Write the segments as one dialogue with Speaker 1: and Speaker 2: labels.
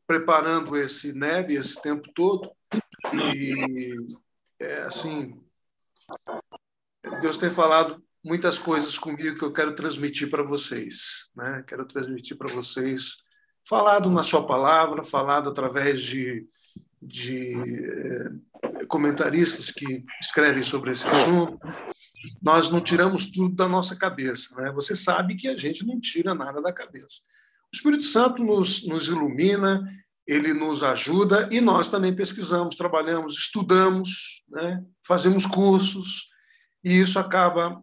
Speaker 1: preparando esse NEB esse tempo todo e, assim, Deus tem falado muitas coisas comigo que eu quero transmitir para vocês, né? Quero transmitir para vocês, falado na sua palavra, falado através de comentaristas que escrevem sobre esse assunto. Nós não tiramos tudo da nossa cabeça, né? Você sabe que a gente não tira nada da cabeça. O Espírito Santo nos ilumina, ele nos ajuda e nós também pesquisamos, trabalhamos, estudamos, né? Fazemos cursos e isso acaba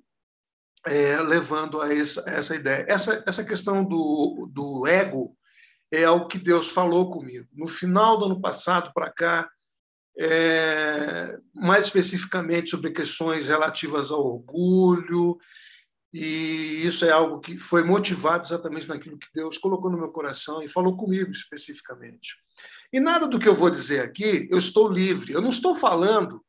Speaker 1: levando a essa ideia. Essa questão do ego é algo que Deus falou comigo. No final do ano passado para cá, mais especificamente sobre questões relativas ao orgulho, e isso é algo que foi motivado exatamente naquilo que Deus colocou no meu coração e falou comigo especificamente. E nada do que eu vou dizer aqui, eu estou livre. Eu não estou falando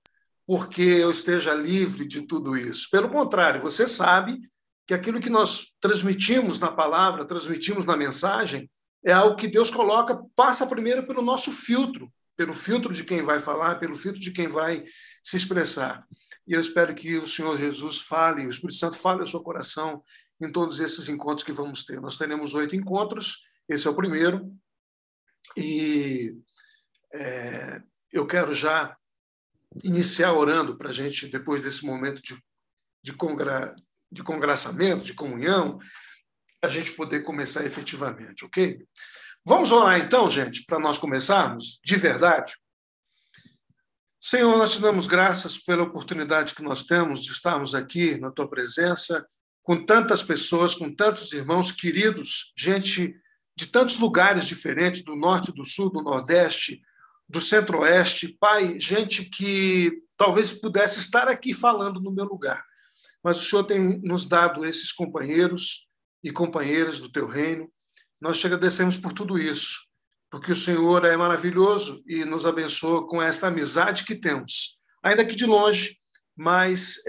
Speaker 1: porque eu esteja livre de tudo isso. Pelo contrário, você sabe que aquilo que nós transmitimos na palavra, transmitimos na mensagem, é algo que Deus coloca, passa primeiro pelo nosso filtro, pelo filtro de quem vai falar, pelo filtro de quem vai se expressar. E eu espero que o Senhor Jesus fale, o Espírito Santo fale ao seu coração em todos esses encontros que vamos ter. Nós teremos 8 encontros, esse é o primeiro, e eu quero já iniciar orando para a gente, depois desse momento de congraçamento, de comunhão, a gente poder começar efetivamente, ok? Vamos orar então, gente, para nós começarmos, de verdade. Senhor, nós te damos graças pela oportunidade que nós temos de estarmos aqui na tua presença, com tantas pessoas, com tantos irmãos queridos, gente de tantos lugares diferentes, do norte, do sul, do nordeste, do centro-oeste. Pai, gente que talvez pudesse estar aqui falando no meu lugar, mas o Senhor tem nos dado esses companheiros e companheiras do teu reino. Nós te agradecemos por tudo isso, porque o Senhor é maravilhoso e nos abençoa com esta amizade que temos, ainda que de longe, mas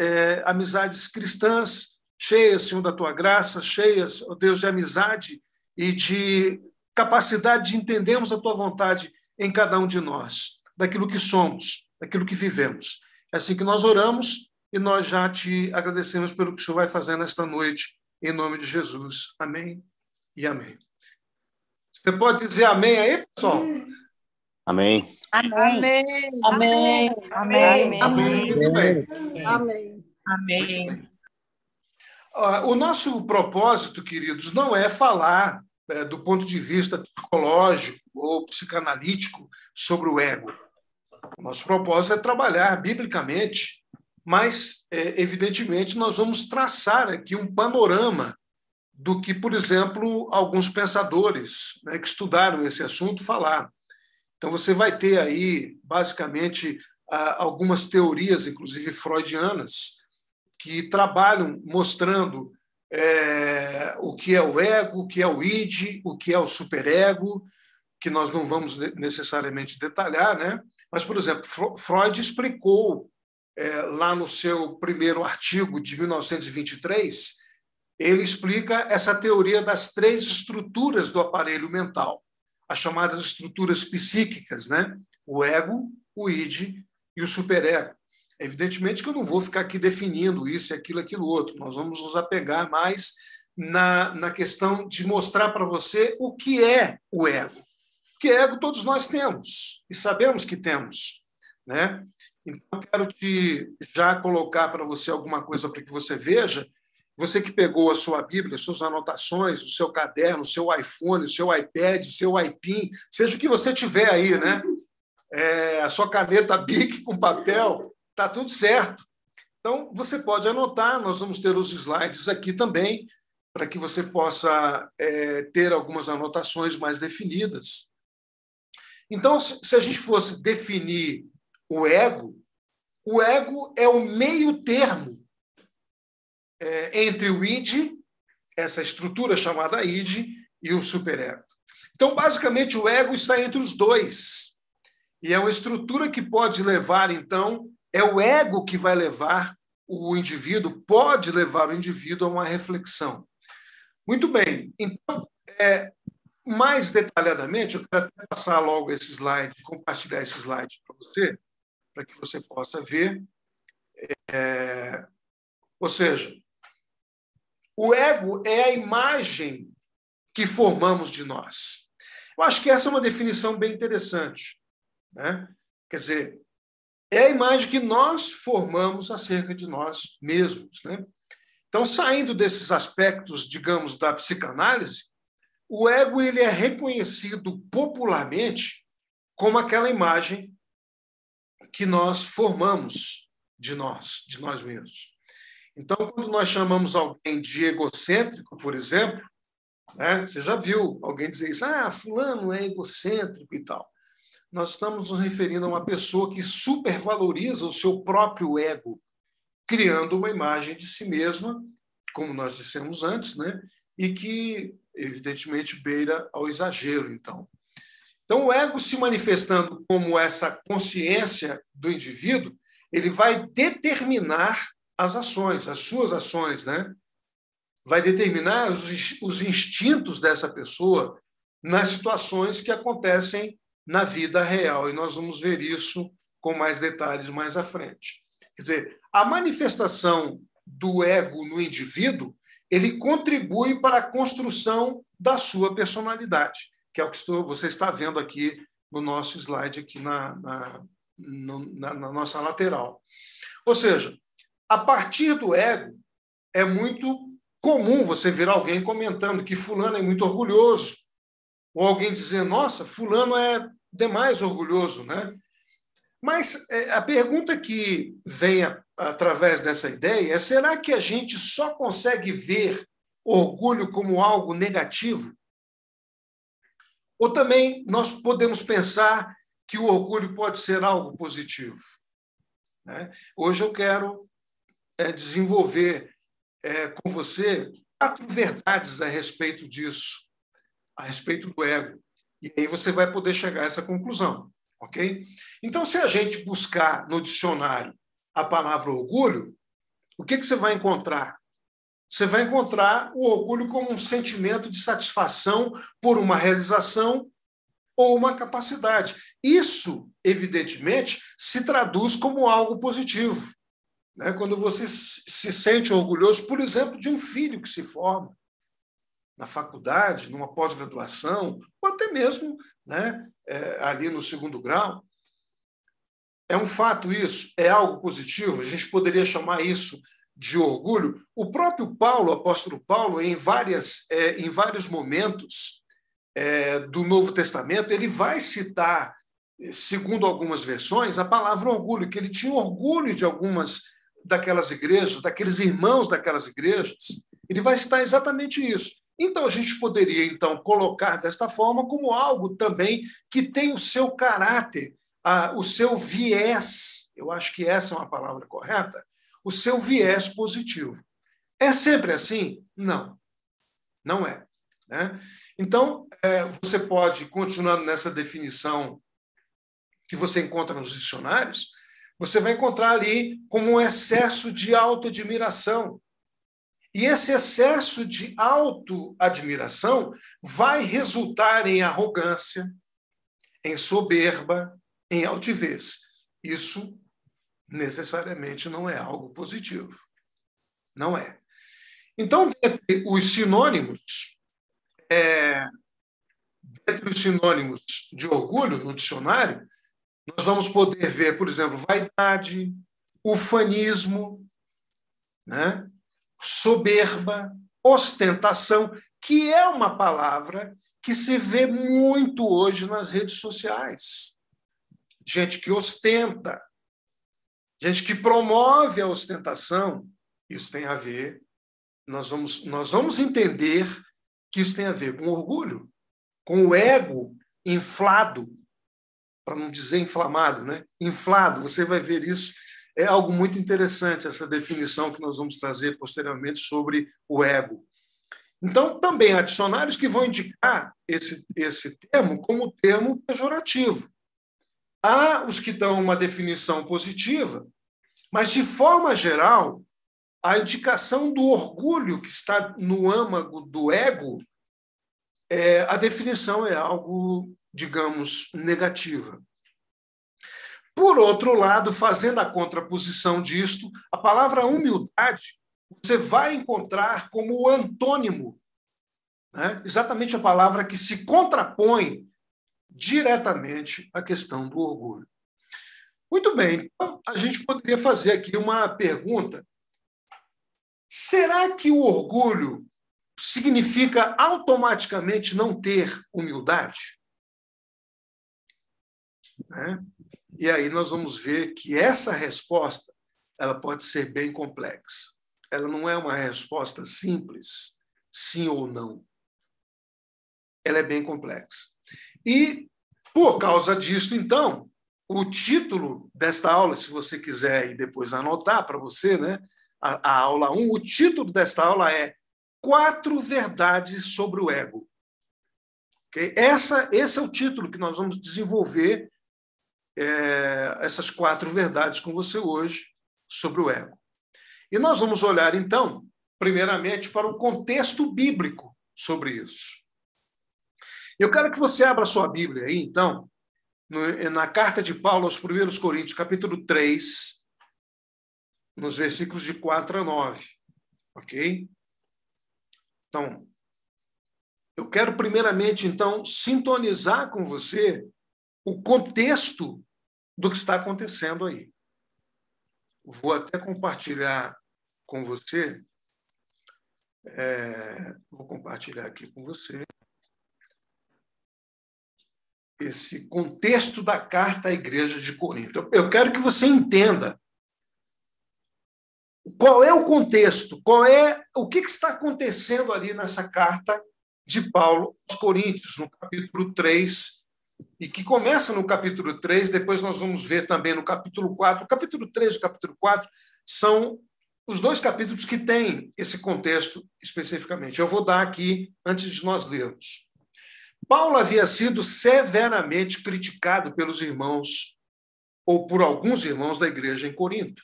Speaker 1: amizades cristãs, cheias, Senhor, da tua graça, cheias, ó Deus, de amizade e de capacidade de entendermos a tua vontade em cada um de nós, daquilo que somos, daquilo que vivemos. É assim que nós oramos e nós já te agradecemos pelo que o Senhor vai fazer nesta noite, em nome de Jesus. Amém e amém. Você pode dizer amém aí, pessoal?
Speaker 2: Amém.
Speaker 3: Amém.
Speaker 4: Amém.
Speaker 3: Amém.
Speaker 1: Amém. Muito bem.
Speaker 3: Amém.
Speaker 4: Amém.
Speaker 1: O nosso propósito, queridos, não é falar do ponto de vista psicológico ou psicanalítico sobre o ego. O nosso propósito é trabalhar biblicamente, mas, evidentemente, nós vamos traçar aqui um panorama do que, por exemplo, alguns pensadores, né, que estudaram esse assunto falaram. Então, você vai ter aí, basicamente, algumas teorias, inclusive freudianas, que trabalham mostrando o que é o ego, o que é o id, o que é o superego, que nós não vamos necessariamente detalhar, né? Mas, por exemplo, Freud explicou, lá no seu primeiro artigo de 1923, ele explica essa teoria das 3 estruturas do aparelho mental, as chamadas estruturas psíquicas, né? O ego, o id e o superego. Evidentemente que eu não vou ficar aqui definindo isso, aquilo outro. Nós vamos nos apegar mais na questão de mostrar para você o que é o ego. Porque ego todos nós temos e sabemos que temos, né? Então, quero já colocar para você alguma coisa para que você veja. Você que pegou a sua Bíblia, suas anotações, o seu caderno, o seu iPhone, o seu iPad, o seu iPin, seja o que você tiver aí, né? A sua caneta Bic com papel, está tudo certo. Então, você pode anotar, nós vamos ter os slides aqui também, para que você possa ter algumas anotações mais definidas. Então, se a gente fosse definir o ego é o meio termo entre o id, essa estrutura chamada id, e o superego. Então, basicamente, o ego está entre os dois. E é uma estrutura que pode levar, então, é o ego que vai levar o indivíduo, pode levar o indivíduo a uma reflexão. Muito bem. Então, mais detalhadamente, eu quero até passar logo esse slide, compartilhar esse slide para você, para que você possa ver. Ou seja, o ego é a imagem que formamos de nós. Eu acho que essa é uma definição bem interessante, né? Quer dizer, é a imagem que nós formamos acerca de nós mesmos, né? Então, saindo desses aspectos, digamos, da psicanálise, o ego ele é reconhecido popularmente como aquela imagem que nós formamos de nós mesmos. Então, quando nós chamamos alguém de egocêntrico, por exemplo, né, você já viu alguém dizer isso, fulano é egocêntrico e tal. Nós estamos nos referindo a uma pessoa que supervaloriza o seu próprio ego, criando uma imagem de si mesma, como nós dissemos antes, né, e que, evidentemente, beira ao exagero, então. Então, o ego se manifestando como essa consciência do indivíduo, ele vai determinar as ações, as suas ações, né? Vai determinar os instintos dessa pessoa nas situações que acontecem na vida real. E nós vamos ver isso com mais detalhes mais à frente. Quer dizer, a manifestação do ego no indivíduo, ele contribui para a construção da sua personalidade, que é o que você está vendo aqui no nosso slide, aqui na nossa lateral. Ou seja, a partir do ego, é muito comum você ver alguém comentando que fulano é muito orgulhoso, ou alguém dizer, nossa, fulano é demais orgulhoso, né? Mas a pergunta que vem através dessa ideia é, será que a gente só consegue ver orgulho como algo negativo? Ou também nós podemos pensar que o orgulho pode ser algo positivo? Né? Hoje eu quero desenvolver com você 4 verdades a respeito disso, a respeito do ego. E aí você vai poder chegar a essa conclusão, ok? Então, se a gente buscar no dicionário a palavra orgulho, o que você vai encontrar? Você vai encontrar o orgulho como um sentimento de satisfação por uma realização ou uma capacidade. Isso, evidentemente, se traduz como algo positivo. Né? Quando você se sente orgulhoso, por exemplo, de um filho que se forma na faculdade, numa pós-graduação, ou até mesmo, né, ali no 2º grau. É um fato isso? É algo positivo? A gente poderia chamar isso de orgulho? O próprio Paulo, o apóstolo Paulo, em vários momentos do Novo Testamento, ele vai citar, segundo algumas versões, a palavra orgulho, que ele tinha orgulho de algumas daquelas igrejas, daqueles irmãos daquelas igrejas. Ele vai citar exatamente isso. Então, a gente poderia, então, colocar desta forma como algo também que tem o seu caráter, o seu viés, eu acho que essa é uma palavra correta, o seu viés positivo. É sempre assim? Não, não é. Né? Então, você pode, continuando nessa definição que você encontra nos dicionários, você vai encontrar ali como um excesso de autoadmiração. E esse excesso de autoadmiração vai resultar em arrogância, em soberba, em altivez. Isso necessariamente não é algo positivo. Não é. Então, dentre os sinônimos de orgulho no dicionário, nós vamos poder ver, por exemplo, vaidade, ufanismo, né? Soberba, ostentação, que é uma palavra que se vê muito hoje nas redes sociais. Gente que ostenta, gente que promove a ostentação, isso tem a ver, nós vamos entender que isso tem a ver com orgulho, com o ego inflado, para não dizer inflamado, né? Inflado, você vai ver isso. É algo muito interessante, essa definição que nós vamos trazer posteriormente sobre o ego. Então, também há dicionários que vão indicar esse termo como termo pejorativo. Há os que dão uma definição positiva, mas, de forma geral, a indicação do orgulho que está no âmago do ego a definição é algo, digamos, negativa. Por outro lado, fazendo a contraposição disto, a palavra humildade você vai encontrar como o antônimo, né? Exatamente a palavra que se contrapõe diretamente à questão do orgulho. Muito bem, então a gente poderia fazer aqui uma pergunta. Será que o orgulho significa automaticamente não ter humildade? Né? E aí nós vamos ver que essa resposta ela pode ser bem complexa. Ela não é uma resposta simples, sim ou não. Ela é bem complexa. E, por causa disso, então, o título desta aula, se você quiser e depois anotar para você, né, a aula 1, o título desta aula é 4 verdades sobre o ego. Okay? Esse é o título que nós vamos desenvolver essas 4 verdades com você hoje sobre o ego. E nós vamos olhar, então, primeiramente, para o contexto bíblico sobre isso. Eu quero que você abra sua Bíblia aí, então, na carta de Paulo aos 1 Coríntios, capítulo 3, nos versículos de 4 a 9. Ok? Então, eu quero primeiramente, então, sintonizar com você o contexto do que está acontecendo aí. Vou até compartilhar com você. Vou compartilhar aqui com você esse contexto da carta à igreja de Corinto. Eu quero que você entenda qual é o contexto, o que está acontecendo ali nessa carta de Paulo aos Coríntios, no capítulo 3, e que começa no capítulo 3, depois nós vamos ver também no capítulo 4. O capítulo 3 e o capítulo 4 são os 2 capítulos que têm esse contexto especificamente. Eu vou dar aqui, antes de nós lermos. Paulo havia sido severamente criticado pelos irmãos, ou por alguns irmãos da igreja em Corinto.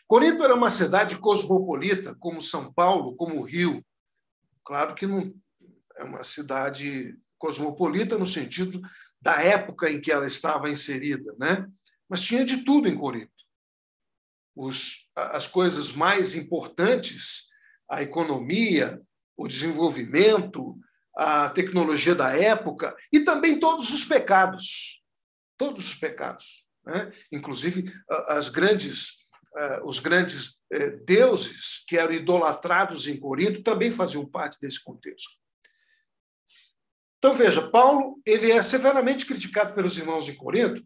Speaker 1: Corinto era uma cidade cosmopolita, como São Paulo, como o Rio. Claro que não é uma cidade cosmopolita no sentido da época em que ela estava inserida, né? Mas tinha de tudo em Corinto. As coisas mais importantes, a economia, o desenvolvimento, a tecnologia da época e também todos os pecados. Todos os pecados. Né? Inclusive, os grandes deuses que eram idolatrados em Corinto também faziam parte desse contexto. Então, veja, Paulo ele é severamente criticado pelos irmãos em Corinto,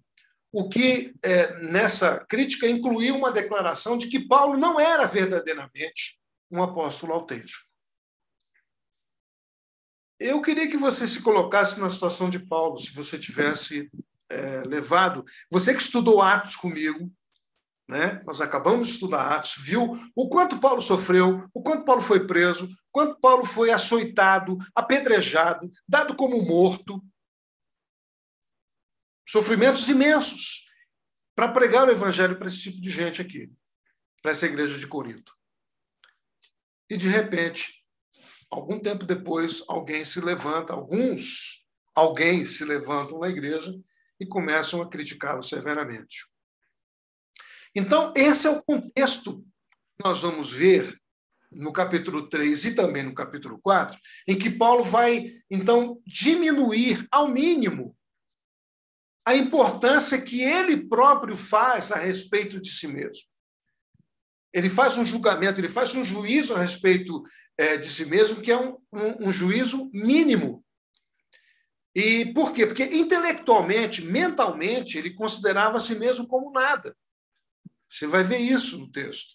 Speaker 1: o que, nessa crítica, incluiu uma declaração de que Paulo não era verdadeiramente um apóstolo autêntico. Eu queria que você se colocasse na situação de Paulo, se você tivesse levado... Você que estudou Atos comigo, né? Nós acabamos de estudar Atos, viu o quanto Paulo sofreu, o quanto Paulo foi preso, o quanto Paulo foi açoitado, apedrejado, dado como morto. Sofrimentos imensos para pregar o evangelho para esse tipo de gente aqui, para essa igreja de Corinto. E, de repente, algum tempo depois, alguém se levanta na igreja e começam a criticá-lo severamente. Então, esse é o contexto que nós vamos ver no capítulo 3 e também no capítulo 4, em que Paulo vai, então, diminuir ao mínimo a importância que ele próprio faz a respeito de si mesmo. Ele faz um julgamento, ele faz um juízo a respeito de si mesmo, que é um juízo mínimo. E por quê? Porque intelectualmente, mentalmente, ele considerava a si mesmo como nada. Você vai ver isso no texto.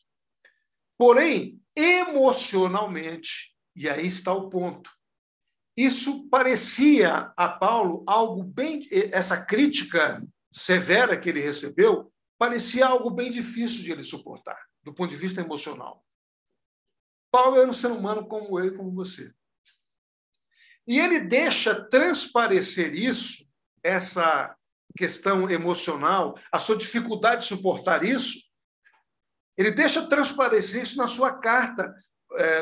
Speaker 1: Porém, emocionalmente, e aí está o ponto, isso parecia a Paulo algo bem... Essa crítica severa que ele recebeu parecia algo bem difícil de ele suportar, do ponto de vista emocional. Paulo era um ser humano como eu e como você. E ele deixa transparecer isso, essa questão emocional, a sua dificuldade de suportar isso, ele deixa transparecer isso na sua carta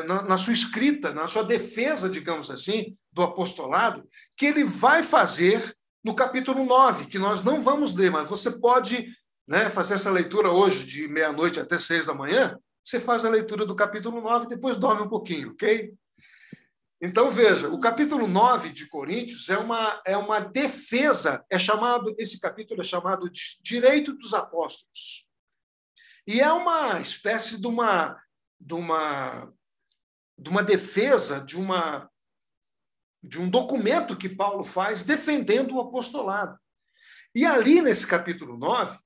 Speaker 1: na sua escrita, na sua defesa, digamos assim, do apostolado, que ele vai fazer no capítulo 9, que nós não vamos ler, mas você pode, né, fazer essa leitura hoje, de meia-noite até 6 da manhã, você faz a leitura do capítulo 9 e depois dorme um pouquinho, ok? Então, veja, o capítulo 9 de Coríntios é uma defesa, esse capítulo é chamado de Direito dos Apóstolos. E é uma espécie de uma defesa, de um documento que Paulo faz defendendo o apostolado. E ali, nesse capítulo 9,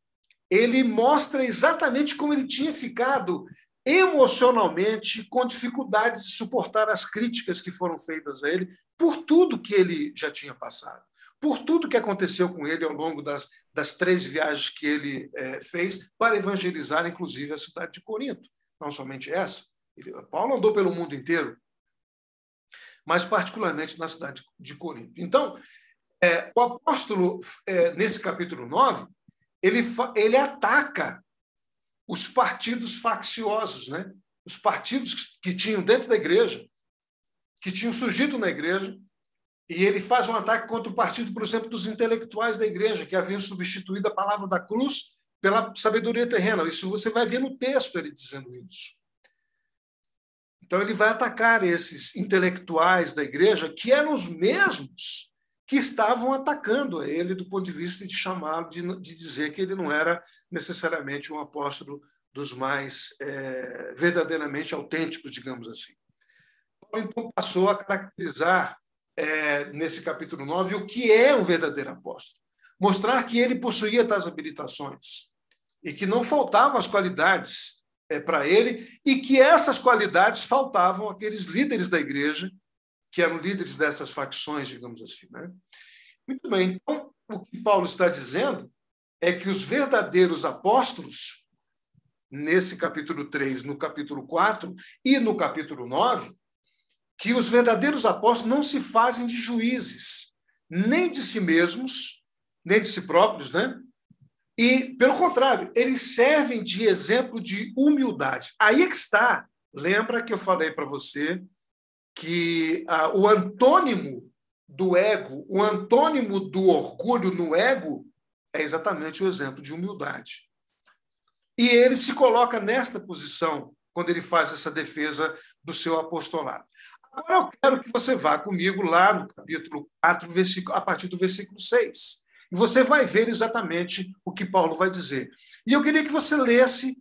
Speaker 1: ele mostra exatamente como ele tinha ficado emocionalmente com dificuldade de suportar as críticas que foram feitas a ele por tudo que ele já tinha passado, por tudo que aconteceu com ele ao longo das 3 viagens que ele fez para evangelizar, inclusive, a cidade de Corinto. Não somente essa. Paulo andou pelo mundo inteiro, mas particularmente na cidade de Corinto. Então, o apóstolo, nesse capítulo 9, ele ataca os partidos facciosos, né? Os partidos que tinham dentro da igreja, que tinham surgido na igreja, e ele faz um ataque contra o partido, por exemplo, dos intelectuais da igreja, que haviam substituído a palavra da cruz pela sabedoria terrena. Isso você vai ver no texto ele dizendo isso. Então, ele vai atacar esses intelectuais da igreja, que eram os mesmos que estavam atacando a ele do ponto de vista de chamá-lo, de dizer que ele não era necessariamente um apóstolo dos mais verdadeiramente autênticos, digamos assim. Paulo, então, passou a caracterizar, nesse capítulo 9, o que é um verdadeiro apóstolo. Mostrar que ele possuía tais habilitações e que não faltavam as qualidades para ele e que essas qualidades faltavam àqueles líderes da igreja, que eram líderes dessas facções, digamos assim, né? Muito bem, então, o que Paulo está dizendo é que os verdadeiros apóstolos, nesse capítulo 3, no capítulo 4 e no capítulo 9, que os verdadeiros apóstolos não se fazem de juízes, nem de si mesmos, nem de si próprios, né? E, pelo contrário, eles servem de exemplo de humildade. Aí é que está. Lembra que eu falei para você que o antônimo do ego, o antônimo do orgulho no ego, é exatamente o exemplo de humildade. E ele se coloca nesta posição quando ele faz essa defesa do seu apostolado. Agora eu quero que você vá comigo lá no capítulo 4, a partir do versículo 6. E você vai ver exatamente o que Paulo vai dizer. E eu queria que você lesse,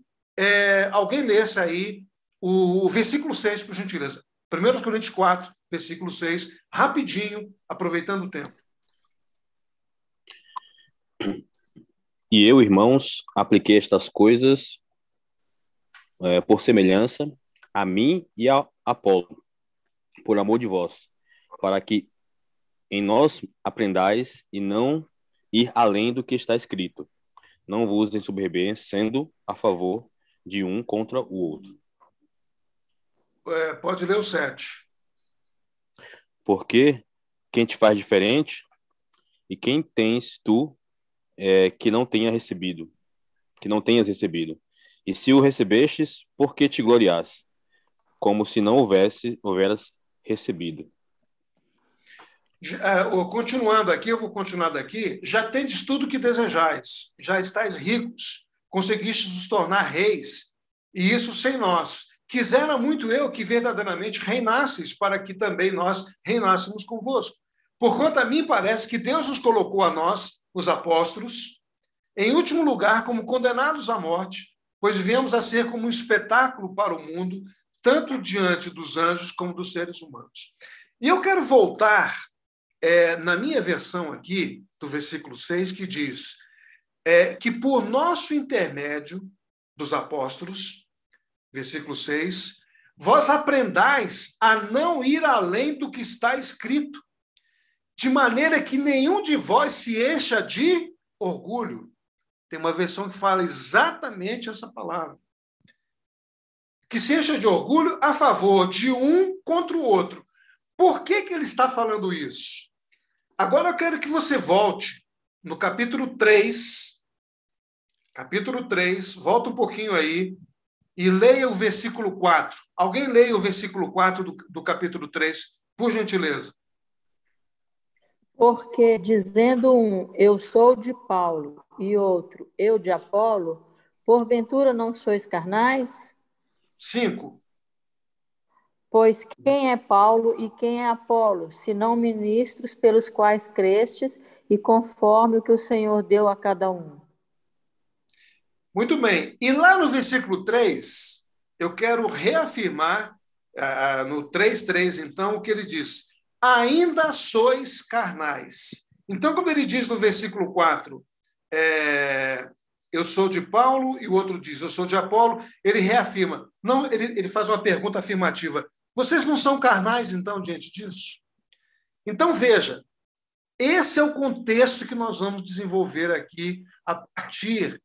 Speaker 1: alguém lesse aí o versículo 6, por gentileza. 1 Coríntios 4, versículo 6, rapidinho, aproveitando o tempo.
Speaker 2: E eu, irmãos, apliquei estas coisas por semelhança a mim e a Apolo, por amor de vós, para que em nós aprendais e não ir além do que está escrito. Não vos ensoberbeçendo a favor de um contra o outro.
Speaker 1: Pode ler o 7.
Speaker 2: Porque quem te faz diferente e quem tens tu que não tenhas recebido. E se o recebestes, por que te glorias? Como se não houveras recebido.
Speaker 1: Continuando aqui, eu vou continuar daqui. Já tendes tudo o que desejais, já estáis ricos, conseguistes vos tornar reis, e isso sem nós. Quisera muito eu que verdadeiramente reinasseis, para que também nós reinássemos convosco. Porquanto a mim parece que Deus nos colocou a nós, os apóstolos, em último lugar, como condenados à morte, pois viemos a ser como um espetáculo para o mundo, tanto diante dos anjos como dos seres humanos. E eu quero voltar na minha versão aqui, do versículo 6, que diz que por nosso intermédio dos apóstolos, versículo 6, vós aprendais a não ir além do que está escrito, de maneira que nenhum de vós se encha de orgulho. Tem uma versão que fala exatamente essa palavra. Que se encha de orgulho a favor de um contra o outro. Por que ele está falando isso? Agora eu quero que você volte no capítulo 3. Capítulo 3, volta um pouquinho aí, e leia o versículo 4. Alguém leia o versículo 4 do capítulo 3, por gentileza.
Speaker 4: Porque dizendo um, eu sou de Paulo, e outro, eu de Apolo, porventura não sois carnais?
Speaker 1: 5.
Speaker 4: Pois quem é Paulo e quem é Apolo, senão ministros pelos quais crestes, e conforme o que o Senhor deu a cada um?
Speaker 1: Muito bem. E lá no versículo 3, eu quero reafirmar, no 3:3, então, o que ele diz. Ainda sois carnais. Então, quando ele diz no versículo 4, eu sou de Paulo, e o outro diz, eu sou de Apolo, ele reafirma. Não, ele faz uma pergunta afirmativa. Vocês não são carnais, então, diante disso? Então, veja, esse é o contexto que nós vamos desenvolver aqui a partir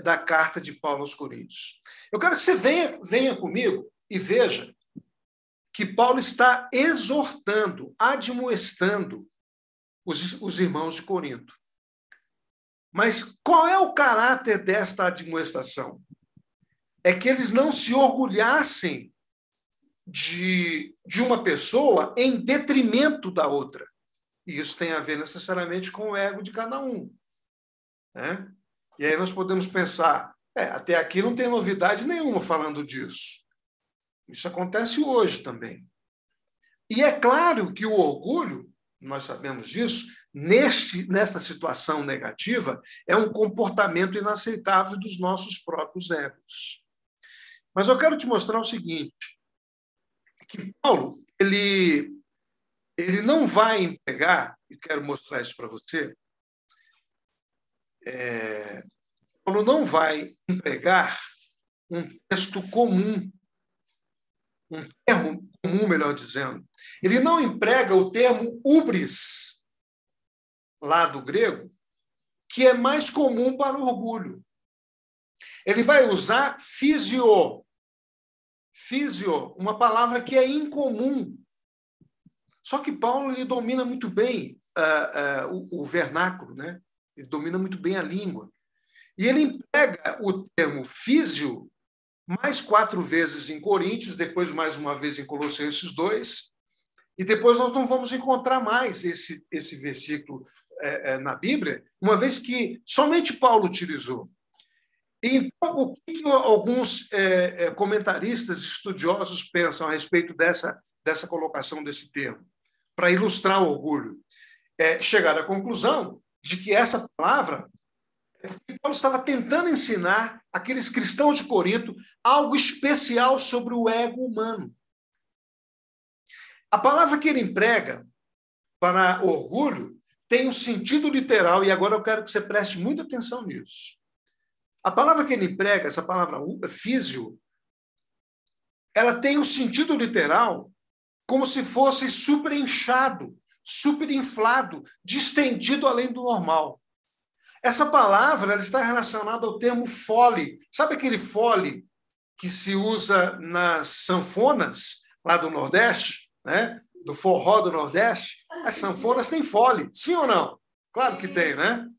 Speaker 1: da carta de Paulo aos Coríntios. Eu quero que você venha comigo e veja que Paulo está exortando, admoestando os irmãos de Corinto. Mas qual é o caráter desta admoestação? É que eles não se orgulhassem de uma pessoa em detrimento da outra. E isso tem a ver necessariamente com o ego de cada um, né? E aí nós podemos pensar, até aqui não tem novidade nenhuma falando disso. Isso acontece hoje também. E é claro que o orgulho, nós sabemos disso, nesta situação negativa, é um comportamento inaceitável dos nossos próprios egos. Mas eu quero te mostrar o seguinte, que Paulo, ele não vai empregar, e quero mostrar isso para você, Paulo não vai empregar um texto comum, um termo comum, melhor dizendo. Ele não emprega o termo hubris, lá do grego, que é mais comum para o orgulho. Ele vai usar physio, uma palavra que é incomum. Só que Paulo ele domina muito bem o vernáculo, né? Ele domina muito bem a língua. E ele emprega o termo physio mais 4 vezes em Coríntios, depois mais uma vez em Colossenses 2, e depois nós não vamos encontrar mais esse versículo na Bíblia, uma vez que somente Paulo utilizou. Então, o que alguns comentaristas estudiosos pensam a respeito dessa colocação desse termo? Para ilustrar o orgulho. Chegar à conclusão de que essa palavra, Paulo estava tentando ensinar aqueles cristãos de Corinto algo especial sobre o ego humano. A palavra que ele emprega para orgulho tem um sentido literal, e agora eu quero que você preste muita atenção nisso. A palavra que ele emprega, essa palavra physio, ela tem um sentido literal como se fosse superinchado, superinflado, distendido além do normal. Essa palavra ela está relacionada ao termo fole. Sabe aquele fole que se usa nas sanfonas lá do Nordeste, né? Do forró do Nordeste? As sanfonas têm fole, sim ou não? Claro que tem, né?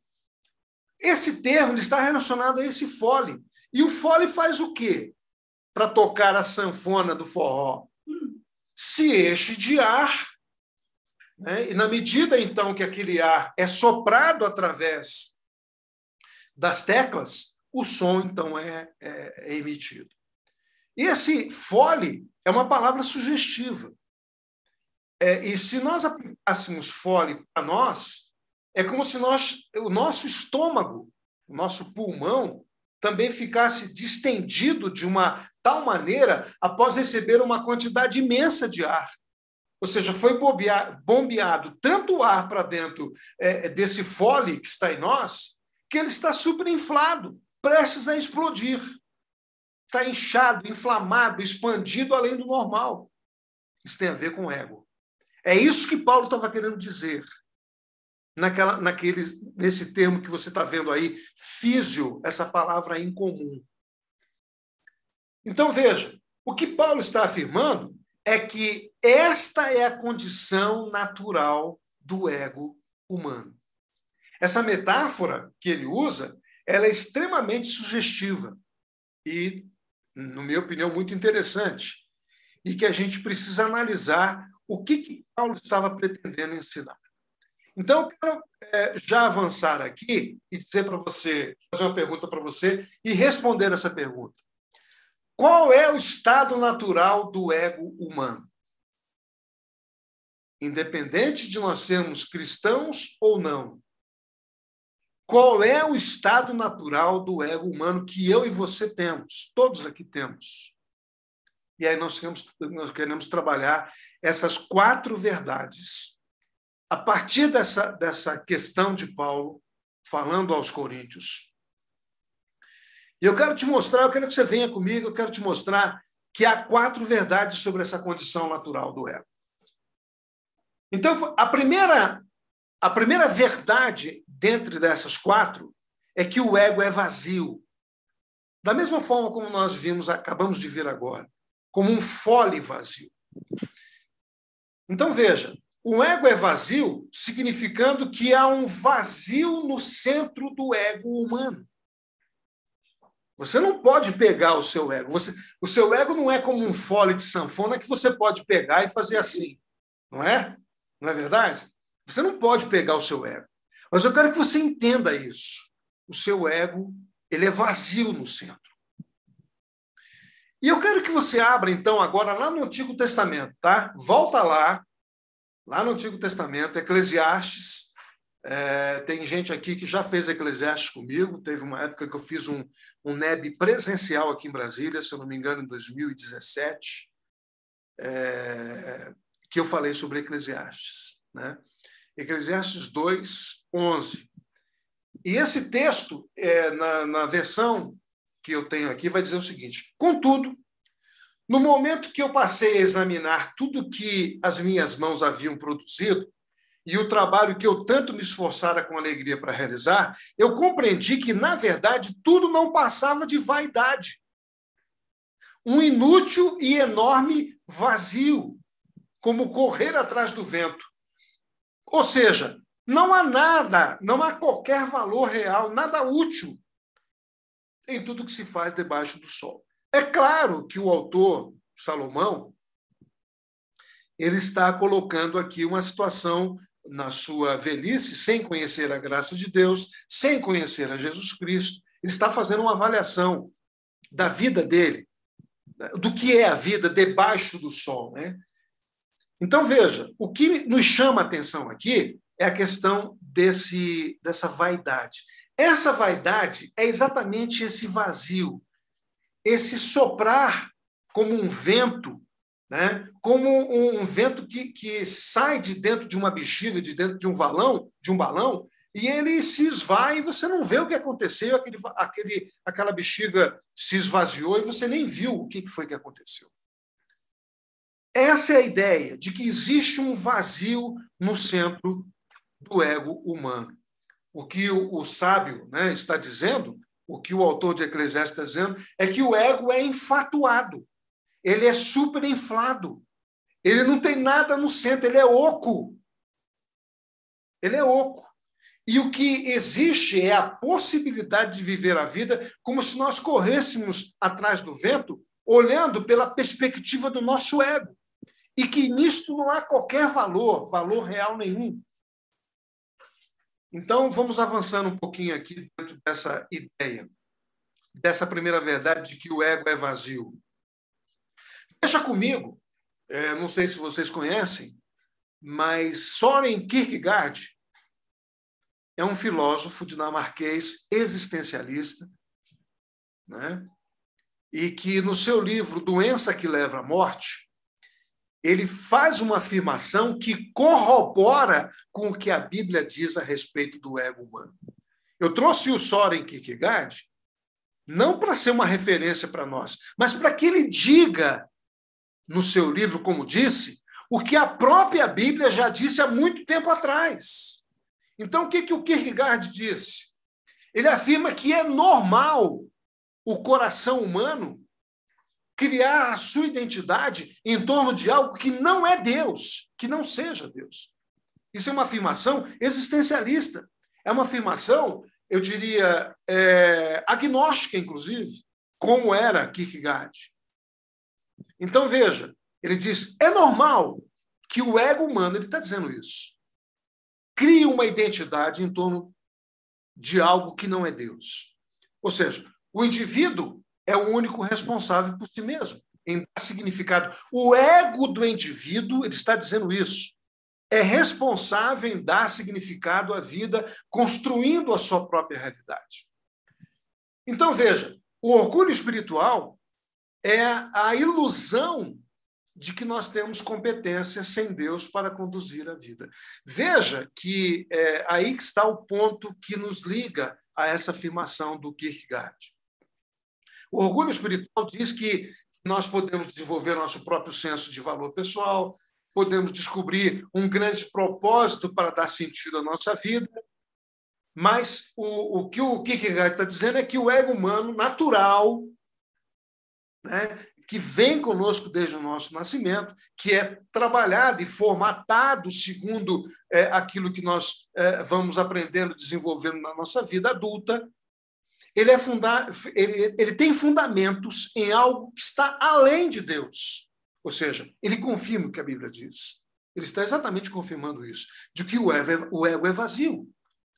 Speaker 1: Esse termo está relacionado a esse fole. E o fole faz o quê para tocar a sanfona do forró? Se enche de ar, né? E na medida, então, que aquele ar é soprado através das teclas, o som, então, é emitido. E esse fole é uma palavra sugestiva. E se nós aplicássemos fole para nós, é como se o nosso estômago, o nosso pulmão, também ficasse distendido de uma tal maneira após receber uma quantidade imensa de ar. Ou seja, foi bombeado tanto ar para dentro desse fole que está em nós, que ele está superinflado, prestes a explodir. Está inchado, inflamado, expandido além do normal. Isso tem a ver com o ego. É isso que Paulo estava querendo dizer nesse termo que você está vendo aí, physio, essa palavra incomum. Então, veja, o que Paulo está afirmando é que esta é a condição natural do ego humano. Essa metáfora que ele usa, ela é extremamente sugestiva. E na minha opinião, muito interessante, e que a gente precisa analisar o que Paulo estava pretendendo ensinar. Então, eu quero já avançar aqui e dizer para você, fazer uma pergunta para você e responder essa pergunta. Qual é o estado natural do ego humano? Independente de nós sermos cristãos ou não. Qual é o estado natural do ego humano que eu e você temos? Todos aqui temos. E aí nós queremos trabalhar essas 4 verdades. A partir dessa questão de Paulo, falando aos Coríntios. E eu quero te mostrar, eu quero que você venha comigo, eu quero te mostrar que há 4 verdades sobre essa condição natural do ego. Então, a primeira verdade dentre dessas 4 é que o ego é vazio. Da mesma forma como nós acabamos de ver agora, como um fole vazio. Então, veja, o ego é vazio, significando que há um vazio no centro do ego humano. Você não pode pegar o seu ego. O seu ego não é como um fole de sanfona que você pode pegar e fazer assim. Não é? Não é verdade? Você não pode pegar o seu ego. Mas eu quero que você entenda isso. O seu ego, ele é vazio no centro. E eu quero que você abra, então, agora lá no Antigo Testamento, tá? Volta lá no Antigo Testamento, Eclesiastes. Tem gente aqui que já fez Eclesiastes comigo. Teve uma época que eu fiz um NEB presencial aqui em Brasília, se eu não me engano, em 2017, que eu falei sobre Eclesiastes, né? Eclesiastes 2:11. E esse texto, na versão que eu tenho aqui, vai dizer o seguinte: contudo, no momento que eu passei a examinar tudo que as minhas mãos haviam produzido e o trabalho que eu tanto me esforçara com alegria para realizar, eu compreendi que, na verdade, tudo não passava de vaidade. Um inútil e enorme vazio, como correr atrás do vento. Ou seja, não há nada, não há qualquer valor real, nada útil em tudo que se faz debaixo do sol. É claro que o autor, Salomão, ele está colocando aqui uma situação na sua velhice, sem conhecer a graça de Deus, sem conhecer a Jesus Cristo. Ele está fazendo uma avaliação da vida dele, do que é a vida debaixo do sol, né? Então, veja, o que nos chama a atenção aqui é a questão dessa vaidade. Essa vaidade é exatamente esse vazio, esse soprar como um vento, né? Como um vento que sai de dentro de uma bexiga, de dentro de um balão, e ele se esvai e você não vê o que aconteceu, aquela bexiga se esvaziou e você nem viu o que foi que aconteceu. Essa é a ideia de que existe um vazio no centro do ego humano. O que o sábio, né, está dizendo, o que o autor de Eclesiastes está dizendo, é que o ego é enfatuado, ele é superinflado, ele não tem nada no centro, ele é oco. Ele é oco. E o que existe é a possibilidade de viver a vida como se nós corrêssemos atrás do vento, olhando pela perspectiva do nosso ego. E que nisto não há qualquer valor real nenhum. Então, vamos avançando um pouquinho aqui dentro dessa ideia, dessa primeira verdade de que o ego é vazio. Veja comigo, não sei se vocês conhecem, mas Søren Kierkegaard é um filósofo dinamarquês existencialista, né? E que no seu livro Doença que Leva à Morte, ele faz uma afirmação que corrobora com o que a Bíblia diz a respeito do ego humano. Eu trouxe o Søren Kierkegaard não para ser uma referência para nós, mas para que ele diga no seu livro, como disse, o que a própria Bíblia já disse há muito tempo atrás. Então, o que o Kierkegaard disse? Ele afirma que é normal o coração humano criar a sua identidade em torno de algo que não é Deus, que não seja Deus. Isso é uma afirmação existencialista. É uma afirmação, eu diria, agnóstica, inclusive. como era Kierkegaard. Então, veja, ele diz, é normal que o ego humano, ele está dizendo isso, crie uma identidade em torno de algo que não é Deus. Ou seja, o indivíduo é o único responsável por si mesmo, em dar significado. O ego do indivíduo, ele está dizendo isso, é responsável em dar significado à vida, construindo a sua própria realidade. Então, veja, o orgulho espiritual é a ilusão de que nós temos competência sem Deus para conduzir a vida. Veja que é aí que está o ponto que nos liga a essa afirmação do Kierkegaard. O orgulho espiritual diz que nós podemos desenvolver nosso próprio senso de valor pessoal, podemos descobrir um grande propósito para dar sentido à nossa vida, mas o que o Kierkegaard está dizendo é que o ego humano natural, né, que vem conosco desde o nosso nascimento, que é trabalhado e formatado segundo aquilo que nós vamos aprendendo, desenvolvendo na nossa vida adulta, ele tem fundamentos em algo que está além de Deus. Ou seja, ele confirma o que a Bíblia diz. Ele está exatamente confirmando isso, de que o ego é vazio,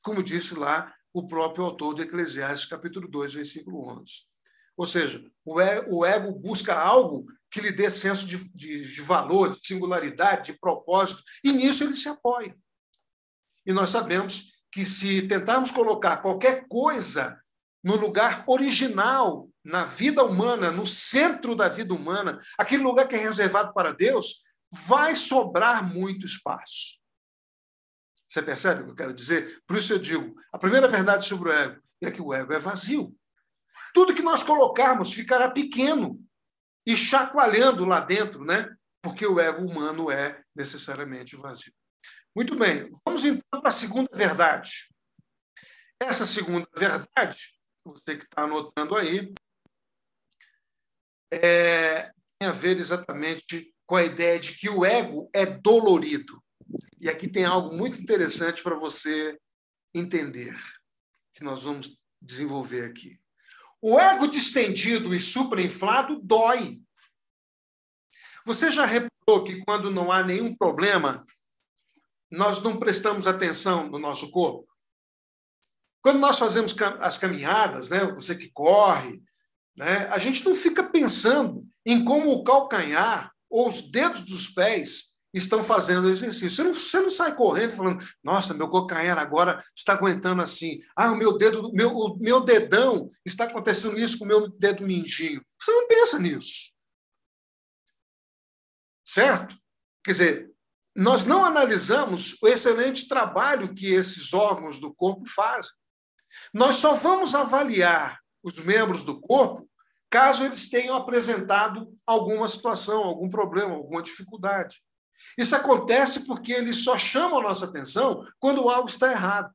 Speaker 1: como disse lá o próprio autor do Eclesiastes, capítulo 2, versículo 11. Ou seja, o ego busca algo que lhe dê senso de valor, de singularidade, de propósito, e nisso ele se apoia. E nós sabemos que se tentarmos colocar qualquer coisa no lugar original, na vida humana, no centro da vida humana, aquele lugar que é reservado para Deus, vai sobrar muito espaço. Você percebe o que eu quero dizer? Por isso eu digo, a primeira verdade sobre o ego é que o ego é vazio. Tudo que nós colocarmos ficará pequeno e chacoalhando lá dentro, né? Porque o ego humano é necessariamente vazio. Muito bem, vamos então para a segunda verdade. Essa segunda verdade, você que está anotando aí, tem a ver exatamente com a ideia de que o ego é dolorido. E aqui tem algo muito interessante para você entender, que nós vamos desenvolver aqui. O ego distendido e superinflado dói. Você já reparou que quando não há nenhum problema, nós não prestamos atenção no nosso corpo? Quando nós fazemos as caminhadas, né, você que corre, né, a gente não fica pensando em como o calcanhar ou os dedos dos pés estão fazendo o exercício. Você não sai correndo falando, nossa, meu calcanhar agora está aguentando assim. Ah, o meu dedão está acontecendo isso com o meu dedo mindinho. Você não pensa nisso. Certo? Quer dizer, nós não analisamos o excelente trabalho que esses órgãos do corpo fazem. Nós só vamos avaliar os membros do corpo caso eles tenham apresentado alguma situação, algum problema, alguma dificuldade. Isso acontece porque eles só chamam a nossa atenção quando algo está errado.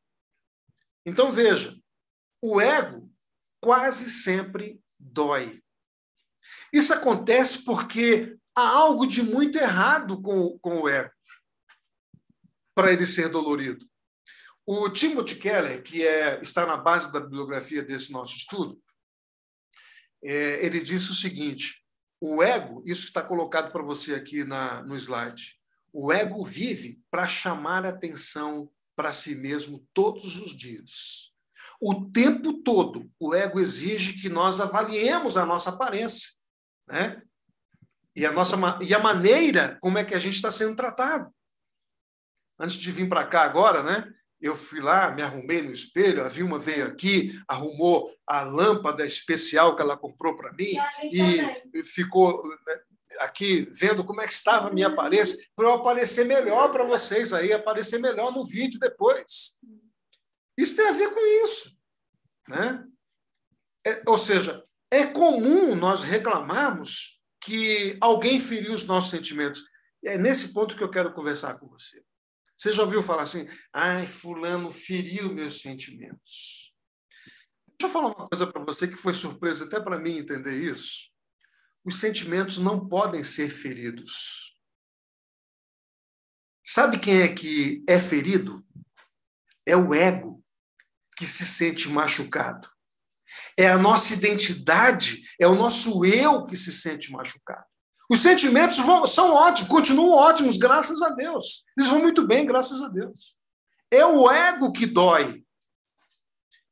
Speaker 1: Então, veja, o ego quase sempre dói. Isso acontece porque há algo de muito errado com o ego para ele ser dolorido. O Timothy Keller, que está na base da bibliografia desse nosso estudo, ele disse o seguinte, o ego, isso está colocado para você aqui no slide, o ego vive para chamar atenção para si mesmo todos os dias. O tempo todo, o ego exige que nós avaliemos a nossa aparência, né? E a maneira como é que a gente está sendo tratado. Antes de vir para cá agora, né? Eu fui lá, me arrumei no espelho, a Vilma veio aqui, arrumou a lâmpada especial que ela comprou para mim e ficou aqui vendo como é que estava a minha aparência, para eu aparecer melhor para vocês aí, aparecer melhor no vídeo depois. Isso tem a ver com isso, né? Ou seja, é comum nós reclamarmos que alguém feriu os nossos sentimentos. É nesse ponto que eu quero conversar com você. Você já ouviu falar assim, ai, fulano feriu meus sentimentos. Deixa eu falar uma coisa para você que foi surpresa até para mim entender isso. Os sentimentos não podem ser feridos. Sabe quem é que é ferido? É o ego que se sente machucado. É a nossa identidade, é o nosso eu que se sente machucado. Os sentimentos são ótimos, continuam ótimos, graças a Deus. Eles vão muito bem, graças a Deus. É o ego que dói.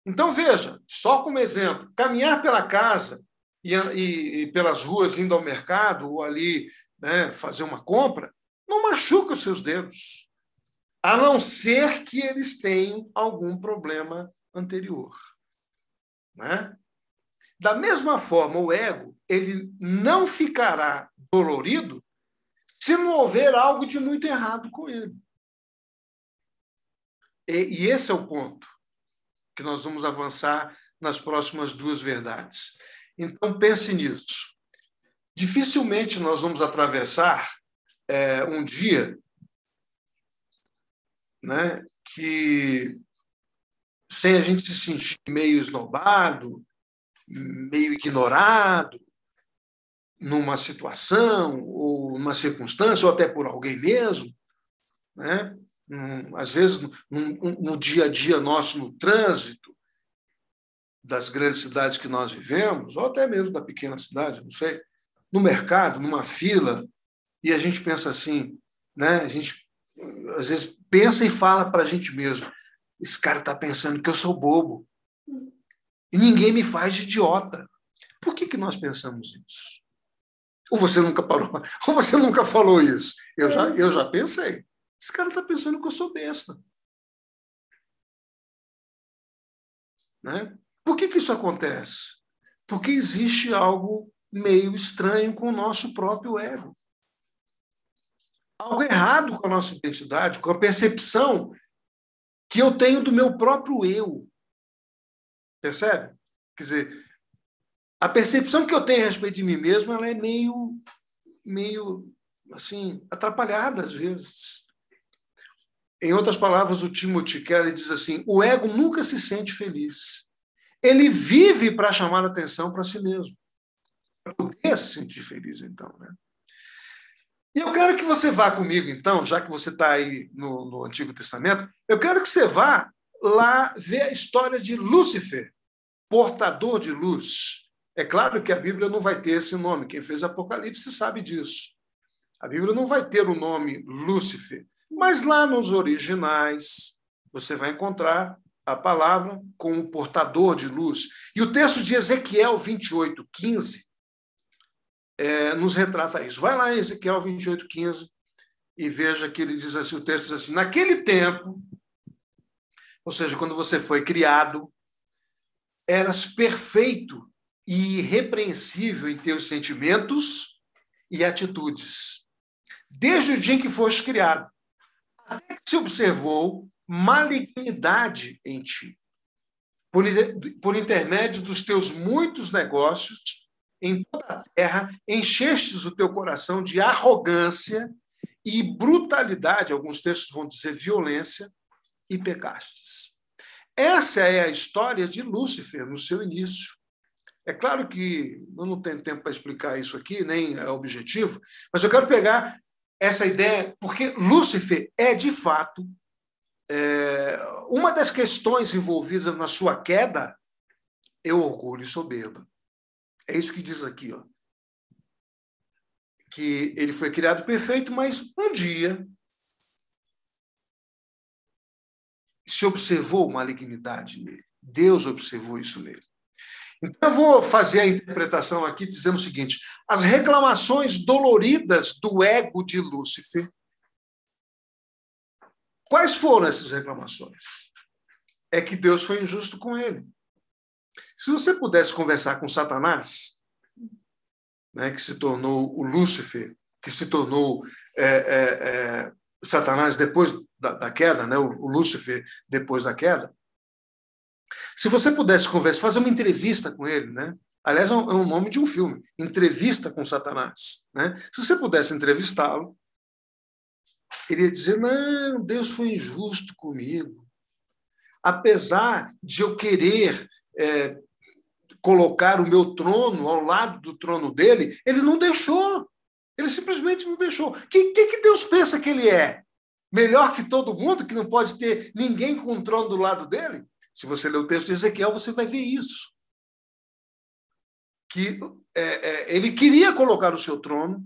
Speaker 1: Então, veja, só como exemplo, caminhar pela casa e pelas ruas indo ao mercado ou ali, né, fazer uma compra, não machuca os seus dedos, a não ser que eles tenham algum problema anterior. Né? Da mesma forma, o ego ele não ficará dolorido se não houver algo de muito errado com ele. E esse é o ponto que nós vamos avançar nas próximas duas verdades. Então, pense nisso. Dificilmente nós vamos atravessar um dia, né, que sem a gente se sentir meio esnobado, meio ignorado, numa situação, ou numa circunstância, ou até por alguém mesmo, né? Às vezes, no dia a dia nosso, no trânsito das grandes cidades que nós vivemos, ou até mesmo da pequena cidade, não sei, no mercado, numa fila, e a gente pensa assim, né? A gente, às vezes, pensa e fala para a gente mesmo, esse cara está pensando que eu sou bobo, e ninguém me faz de idiota. Por que nós pensamos isso? Ou você nunca parou, ou você nunca falou isso. Eu já pensei. Esse cara está pensando que eu sou besta. Né? Por que isso acontece? Porque existe algo meio estranho com o nosso próprio ego. Algo errado com a nossa identidade, com a percepção que eu tenho do meu próprio eu. Percebe? Quer dizer, a percepção que eu tenho a respeito de mim mesmo ela é meio assim, atrapalhada às vezes. Em outras palavras, o Timothy Keller diz assim, o ego nunca se sente feliz. Ele vive para chamar a atenção para si mesmo. Para poder se sentir feliz, então. Né? E eu quero que você vá comigo, então, já que você está aí no Antigo Testamento, eu quero que você vá lá ver a história de Lúcifer, portador de luz. É claro que a Bíblia não vai ter esse nome. Quem fez Apocalipse sabe disso. A Bíblia não vai ter o nome Lúcifer. Mas lá nos originais, você vai encontrar a palavra como portador de luz. E o texto de Ezequiel 28:15 nos retrata isso. Vai lá em Ezequiel 28:15 e veja que ele diz assim, o texto diz assim, naquele tempo, ou seja, quando você foi criado, eras perfeito e irrepreensível em teus sentimentos e atitudes, desde o dia em que foste criado, até que se observou malignidade em ti, por intermédio dos teus muitos negócios, em toda a terra, enchestes o teu coração de arrogância e brutalidade, alguns textos vão dizer violência, e pecastes. Essa é a história de Lúcifer no seu início. É claro que eu não tenho tempo para explicar isso aqui, nem é objetivo, mas eu quero pegar essa ideia, porque Lúcifer é, de fato, uma das questões envolvidas na sua queda é o orgulho e soberba. É isso que diz aqui, ó. Que ele foi criado perfeito, mas um dia se observou malignidade nele. Deus observou isso nele. Então, eu vou fazer a interpretação aqui dizendo o seguinte, as reclamações doloridas do ego de Lúcifer, quais foram essas reclamações? É que Deus foi injusto com ele. Se você pudesse conversar com Satanás, né, que se tornou o Lúcifer, que se tornou Satanás depois da queda, né, o Lúcifer depois da queda, se você pudesse conversar, fazer uma entrevista com ele, né? Aliás, é um nome de um filme, Entrevista com Satanás. Né? Se você pudesse entrevistá-lo, ele ia dizer, não, Deus foi injusto comigo. Apesar de eu querer colocar o meu trono ao lado do trono dele, ele não deixou. Ele simplesmente não deixou. Que Deus pensa que ele é? Melhor que todo mundo, que não pode ter ninguém com o trono do lado dele? Se você ler o texto de Ezequiel, você vai ver isso. que ele queria colocar o seu trono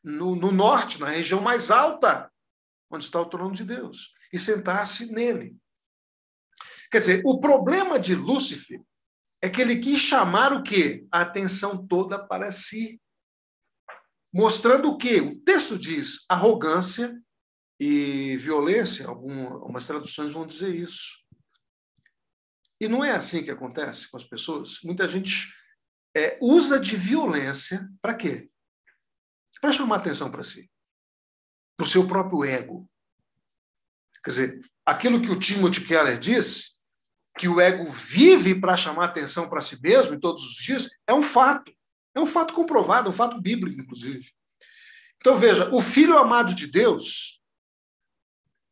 Speaker 1: no norte, na região mais alta, onde está o trono de Deus, e sentar-se nele. Quer dizer, o problema de Lúcifer é que ele quis chamar o quê? A atenção toda para si. Mostrando o quê? O texto diz arrogância e violência. Algumas traduções vão dizer isso. E não é assim que acontece com as pessoas. Muita gente usa de violência para quê? Para chamar atenção para si. Para o seu próprio ego. Quer dizer, aquilo que o Timothy Keller diz, que o ego vive para chamar atenção para si mesmo em todos os dias, é um fato. É um fato comprovado, é um fato bíblico, inclusive. Então, veja, o Filho amado de Deus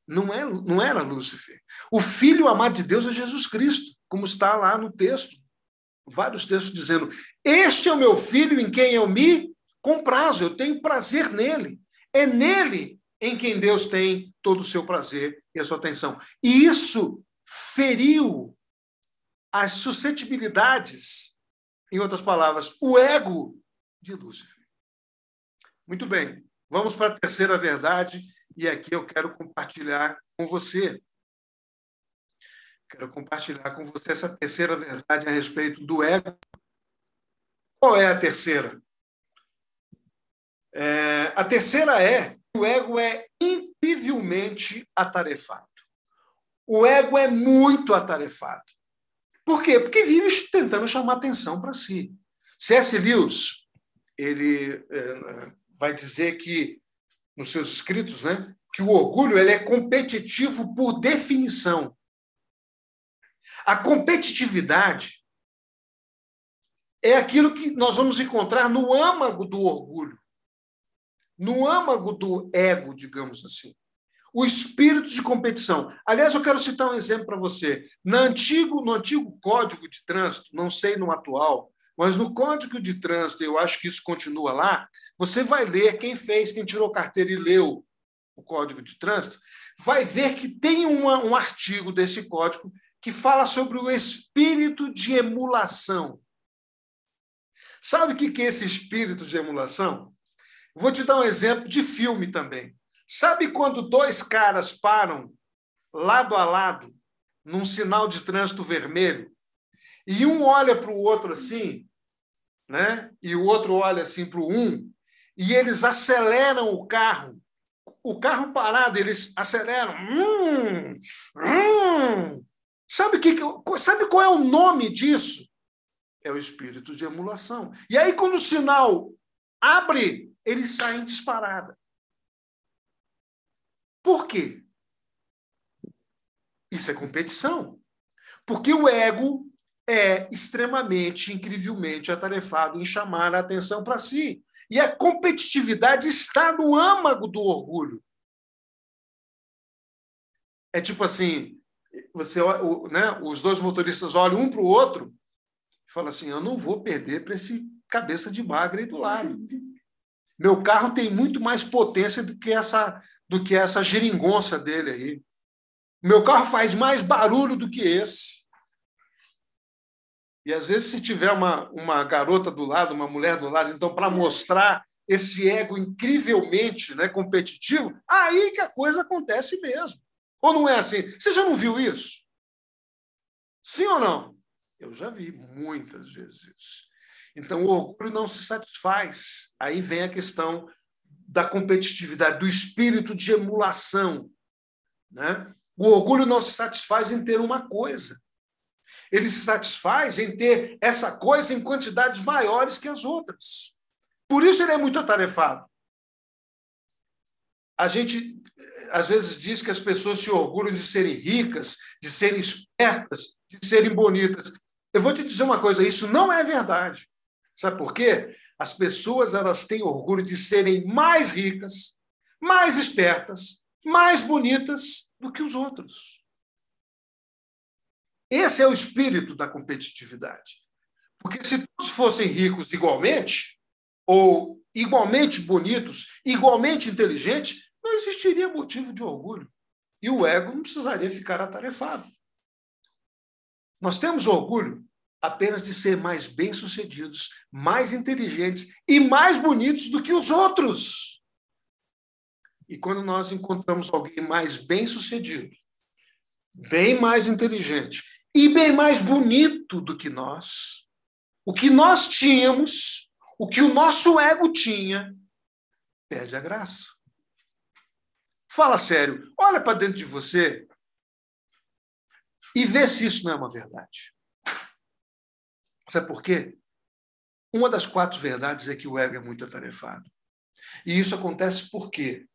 Speaker 1: não era Lúcifer. O Filho amado de Deus é Jesus Cristo, como está lá no texto. Vários textos dizendo, este é o meu Filho em quem eu me comprazo, eu tenho prazer nele. É nele em quem Deus tem todo o seu prazer e a sua atenção. E isso feriu as suscetibilidades, em outras palavras, o ego de Lúcifer. Muito bem, vamos para a terceira verdade, e aqui eu quero compartilhar com você. Quero compartilhar com você essa terceira verdade a respeito do ego. Qual é a terceira? A terceira é que o ego é incrivelmente atarefado. O ego é muito atarefado. Por quê? Porque vive tentando chamar atenção para si. C.S. Lewis, ele vai dizer que, nos seus escritos, né, que o orgulho ele é competitivo por definição. A competitividade é aquilo que nós vamos encontrar no âmago do orgulho, no âmago do ego, digamos assim. O espírito de competição. Aliás, eu quero citar um exemplo para você. No antigo Código de Trânsito, não sei no atual, mas no Código de Trânsito, eu acho que isso continua lá, você vai ler, quem tirou carteira e leu o Código de Trânsito, vai ver que tem um artigo desse código que fala sobre o espírito de emulação. Sabe o que é esse espírito de emulação? Vou te dar um exemplo de filme também. Sabe quando dois caras param lado a lado num sinal de trânsito vermelho e um olha para o outro assim, né? E o outro olha assim para o e eles aceleram o carro parado, eles aceleram. Sabe qual é o nome disso? É o espírito de emulação. E aí, quando o sinal abre, eles saem disparada. Por quê? Isso é competição. Porque o ego é extremamente, incrivelmente atarefado em chamar a atenção para si. E a competitividade está no âmago do orgulho. É tipo assim, os dois motoristas olham um para o outro e falam assim, eu não vou perder para esse cabeça de bagre aí do lado. Meu carro tem muito mais potência do que essa geringonça dele aí. Meu carro faz mais barulho do que esse. E, às vezes, se tiver uma garota do lado, uma mulher do lado, então, para mostrar esse ego incrivelmente, né, competitivo, aí que a coisa acontece mesmo. Ou não é assim? Você já não viu isso? Sim ou não? Eu já vi muitas vezes isso. Então, o orgulho não se satisfaz. Aí vem a questão da competitividade, do espírito de emulação. Né? O orgulho não se satisfaz em ter uma coisa. Ele se satisfaz em ter essa coisa em quantidades maiores que as outras. Por isso ele é muito atarefado. A gente, às vezes, diz que as pessoas se orgulham de serem ricas, de serem espertas, de serem bonitas. Eu vou te dizer uma coisa, isso não é verdade. Sabe por quê? As pessoas elas têm orgulho de serem mais ricas, mais espertas, mais bonitas do que os outros. Esse é o espírito da competitividade. Porque se todos fossem ricos igualmente, ou igualmente bonitos, igualmente inteligentes, não existiria motivo de orgulho. E o ego não precisaria ficar atarefado. Nós temos orgulho apenas de ser mais bem-sucedidos, mais inteligentes e mais bonitos do que os outros. E quando nós encontramos alguém mais bem-sucedido, bem mais inteligente e bem mais bonito do que nós, o que nós tínhamos, o que o nosso ego tinha, perde a graça. Fala sério, olha para dentro de você e vê se isso não é uma verdade. Sabe por quê? Uma das 4 verdades é que o ego é muito atarefado. E isso acontece por quê?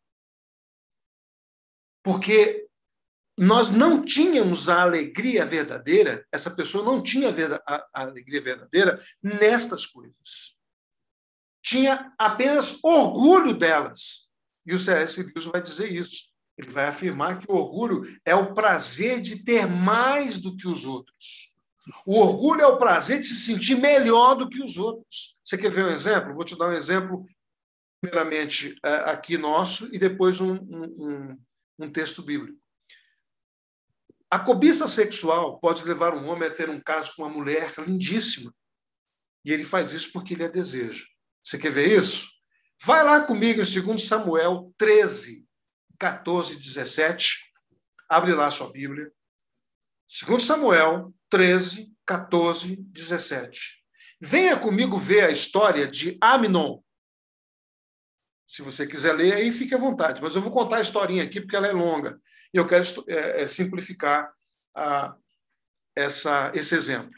Speaker 1: Porque nós não tínhamos a alegria verdadeira, essa pessoa não tinha a alegria verdadeira nestas coisas. Tinha apenas orgulho delas. E o C.S. Lewis vai dizer isso. Ele vai afirmar que o orgulho é o prazer de ter mais do que os outros. O orgulho é o prazer de se sentir melhor do que os outros. Você quer ver um exemplo? Vou te dar um exemplo, primeiramente, aqui nosso, e depois um texto bíblico. A cobiça sexual pode levar um homem a ter um caso com uma mulher lindíssima. E ele faz isso porque ele a deseja. Você quer ver isso? Vai lá comigo em 2 Samuel 13, 14 e 17. Abre lá a sua Bíblia. 2 Samuel 13, 14 e 17. Venha comigo ver a história de Amnon. Se você quiser ler, aí fique à vontade. Mas eu vou contar a historinha aqui porque ela é longa. E eu quero simplificar esse exemplo.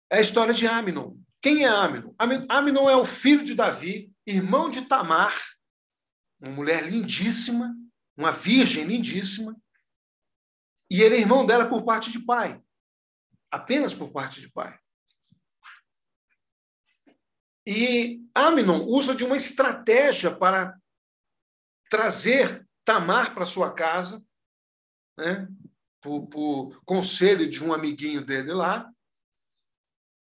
Speaker 1: É a história de Amnon. Quem é Amnon? Amnon é o filho de Davi, irmão de Tamar, uma mulher lindíssima, uma virgem lindíssima, e ele é irmão dela por parte de pai. Apenas por parte de pai. E Amnon usa de uma estratégia para trazer Tamar para sua casa, né, por conselho de um amiguinho dele lá,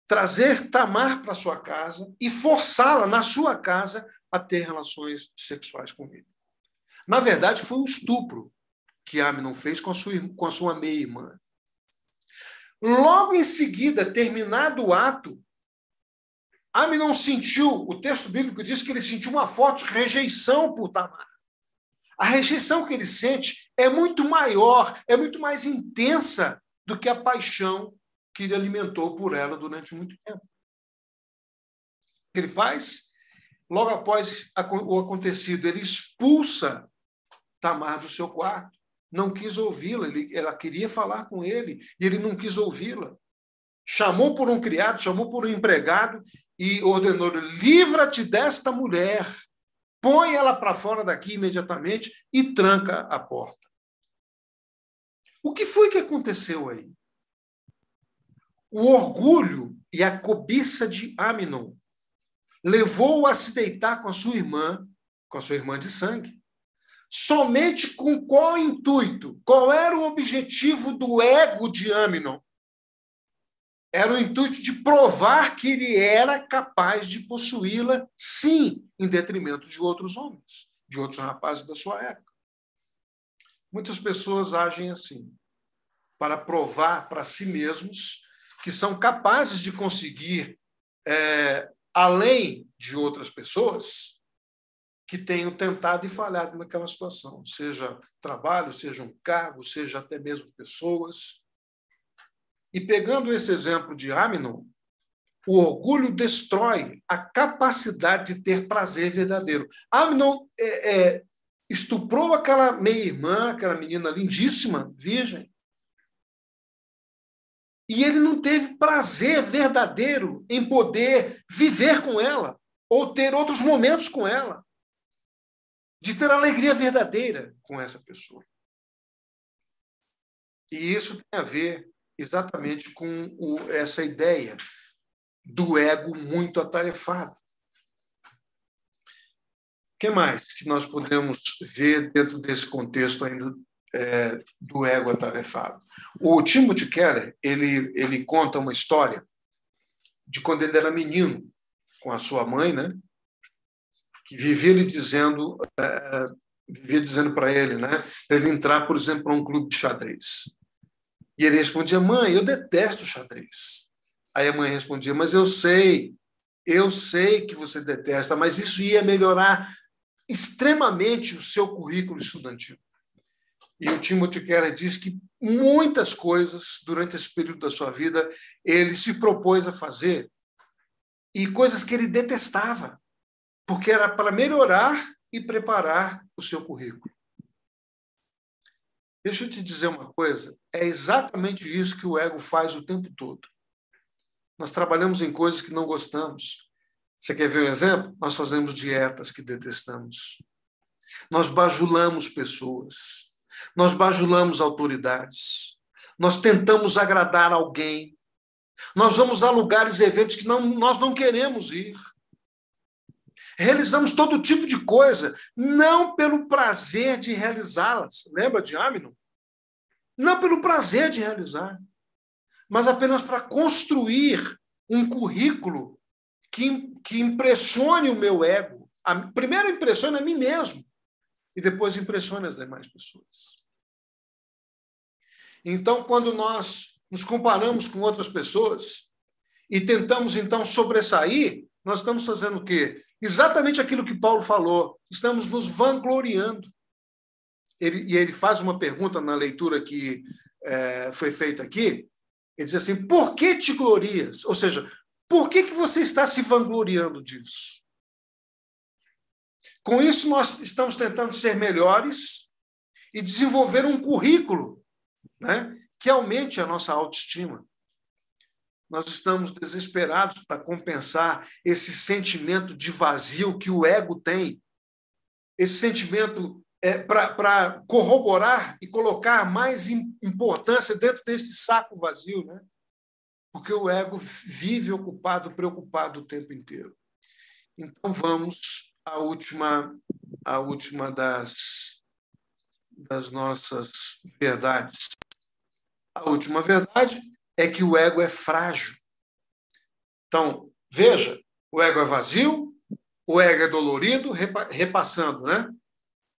Speaker 1: trazer Tamar para sua casa e forçá-la na sua casa a ter relações sexuais com ele. Na verdade, foi um estupro que Amnon fez com a sua meia-irmã. Logo em seguida, terminado o ato, Amnon sentiu, o texto bíblico diz que ele sentiu uma forte rejeição por Tamar. A rejeição que ele sente é muito maior, é muito mais intensa do que a paixão que ele alimentou por ela durante muito tempo. O que ele faz? Logo após o acontecido, ele expulsa Tamar do seu quarto. Não quis ouvi-la, ela queria falar com ele e ele não quis ouvi-la. Chamou por um criado, chamou por um empregado e ordenou: livra-te desta mulher, põe ela para fora daqui imediatamente e tranca a porta. O que foi que aconteceu aí? O orgulho e a cobiça de Amnon levou-o a se deitar com a sua irmã de sangue. Somente com qual intuito? Qual era o objetivo do ego de Amnon? Era o intuito de provar que ele era capaz de possuí-la, sim, em detrimento de outros homens, de outros rapazes da sua época. Muitas pessoas agem assim, para provar para si mesmos que são capazes de conseguir, além de outras pessoas que tenham tentado e falhado naquela situação, seja trabalho, seja um cargo, seja até mesmo pessoas. E pegando esse exemplo de Amnon, o orgulho destrói a capacidade de ter prazer verdadeiro. Amnon estuprou aquela meia-irmã, aquela menina lindíssima, virgem, e ele não teve prazer verdadeiro em poder viver com ela, ou ter outros momentos com ela, de ter alegria verdadeira com essa pessoa. E isso tem a ver exatamente com essa ideia do ego muito atarefado. O que mais que nós podemos ver dentro desse contexto ainda do ego atarefado? O Timothy Keller, ele conta uma história de quando ele era menino, com a sua mãe, né, que vivia dizendo para ele, né, para ele entrar, por exemplo, para um clube de xadrez. E ele respondia: mãe, eu detesto xadrez. Aí a mãe respondia: mas eu sei que você detesta, mas isso ia melhorar extremamente o seu currículo estudantil. E o Timothy Keller diz que muitas coisas, durante esse período da sua vida, ele se propôs a fazer, e coisas que ele detestava, porque era para melhorar e preparar o seu currículo. Deixa eu te dizer uma coisa, é exatamente isso que o ego faz o tempo todo. Nós trabalhamos em coisas que não gostamos. Você quer ver um exemplo? Nós fazemos dietas que detestamos. Nós bajulamos pessoas. Nós bajulamos autoridades. Nós tentamos agradar alguém. Nós vamos a lugares e eventos que nós não queremos ir. Realizamos todo tipo de coisa, não pelo prazer de realizá-las. Lembra de Amnon? Não pelo prazer de realizar, mas apenas para construir um currículo que impressione o meu ego. Primeiro impressione a mim mesmo e depois impressione as demais pessoas. Então, quando nós nos comparamos com outras pessoas e tentamos, então, sobressair, nós estamos fazendo o quê? Exatamente aquilo que Paulo falou. Estamos nos vangloriando. Ele faz uma pergunta na leitura que foi feita aqui. Ele diz assim: por que te glorias? Ou seja, por que você está se vangloriando disso? Com isso, nós estamos tentando ser melhores e desenvolver um currículo, né, que aumente a nossa autoestima. Nós estamos desesperados para compensar esse sentimento de vazio que o ego tem. Esse sentimento para corroborar e colocar mais importância dentro desse saco vazio, né? Porque o ego vive ocupado, preocupado o tempo inteiro. Então, vamos à última das nossas verdades. A última verdade é que o ego é frágil. Então, veja, o ego é vazio, o ego é dolorido, repassando, né?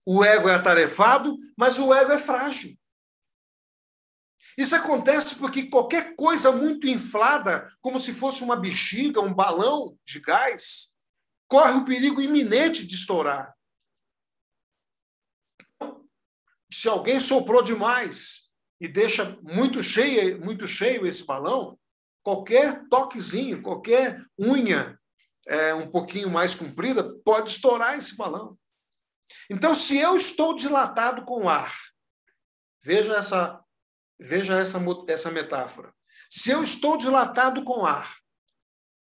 Speaker 1: O ego é atarefado, mas o ego é frágil. Isso acontece porque qualquer coisa muito inflada, como se fosse uma bexiga, um balão de gás, corre o perigo iminente de estourar. Se alguém soprou demais e deixa muito cheio esse balão, qualquer toquezinho, qualquer unha um pouquinho mais comprida pode estourar esse balão. Então, se eu estou dilatado com ar, veja essa metáfora. Se eu estou dilatado com ar,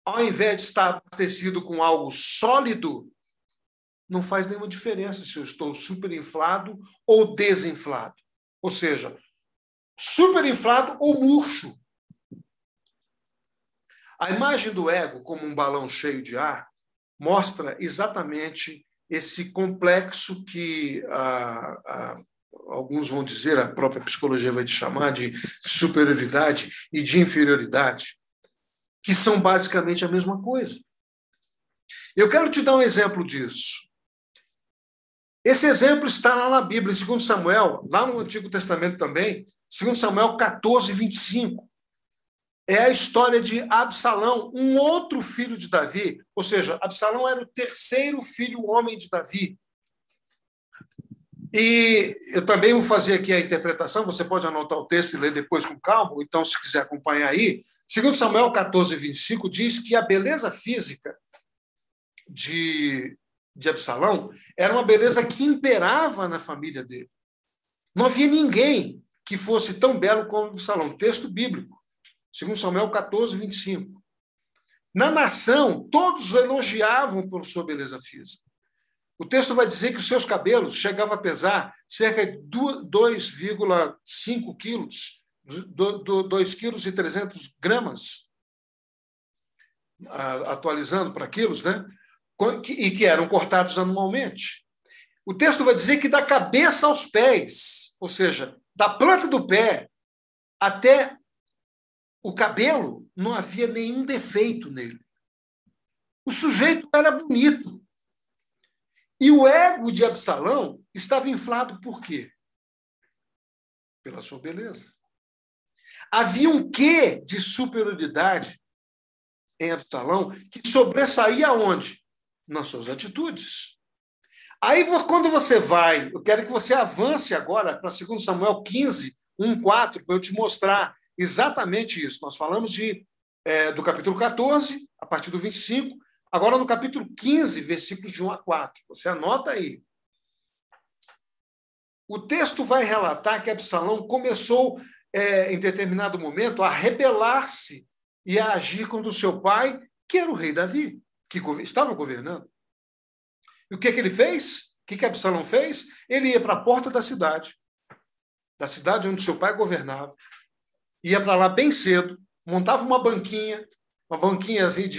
Speaker 1: ao invés de estar abastecido com algo sólido, não faz nenhuma diferença se eu estou superinflado ou desinflado. Ou seja, superinflado ou murcho. A imagem do ego como um balão cheio de ar mostra exatamente esse complexo que alguns vão dizer, a própria psicologia vai te chamar de superioridade e de inferioridade, que são basicamente a mesma coisa. Eu quero te dar um exemplo disso. Esse exemplo está lá na Bíblia, em 2 Samuel, lá no Antigo Testamento também, 2 Samuel 14, 25. É a história de Absalão, um outro filho de Davi. Ou seja, Absalão era o terceiro filho homem de Davi. E eu também vou fazer aqui a interpretação, você pode anotar o texto e ler depois com calma, ou então, se quiser acompanhar aí. 2 Samuel 14, 25 diz que a beleza física de Absalão era uma beleza que imperava na família dele. Não havia ninguém que fosse tão belo como Absalão. Texto bíblico. 2 Samuel 14, 25. Na nação, todos o elogiavam por sua beleza física. O texto vai dizer que os seus cabelos chegavam a pesar cerca de 2,5 quilos, 2,3 kg, atualizando para quilos, né? E que eram cortados anualmente. O texto vai dizer que da cabeça aos pés, ou seja, da planta do pé até o cabelo, não havia nenhum defeito nele. O sujeito era bonito. E o ego de Absalão estava inflado por quê? Pela sua beleza. Havia um quê de superioridade em Absalão que sobressaía aonde? Nas suas atitudes. Aí, quando você vai, eu quero que você avance agora para 2 Samuel 15, 1, 4, para eu te mostrar exatamente isso. Nós falamos do capítulo 14, a partir do 25, agora no capítulo 15, versículos de 1 a 4. Você anota aí. O texto vai relatar que Absalão começou, em determinado momento, a rebelar-se e a agir contra o seu pai, que era o rei Davi, que estava governando. E o que ele fez? O que Absalão fez? Ele ia para a porta da cidade onde seu pai governava, ia para lá bem cedo, montava uma banquinha assim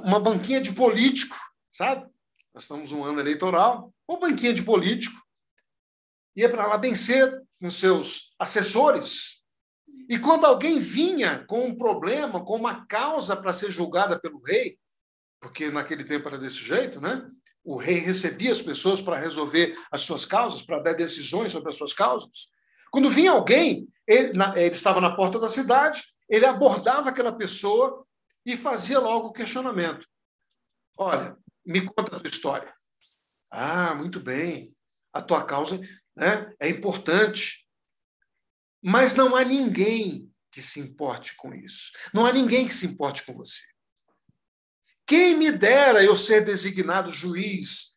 Speaker 1: uma banquinha de político, sabe? Nós estamos um ano eleitoral, uma banquinha de político, ia para lá bem cedo com seus assessores, e quando alguém vinha com um problema, com uma causa para ser julgada pelo rei, porque naquele tempo era desse jeito, né? O rei recebia as pessoas para resolver as suas causas, para dar decisões sobre as suas causas. Quando vinha alguém, ele estava na porta da cidade, ele abordava aquela pessoa e fazia logo o questionamento. Olha, me conta a tua história. Ah, muito bem. A tua causa, né, é importante. Mas não há ninguém que se importe com isso. Não há ninguém que se importe com você. Quem me dera eu ser designado juiz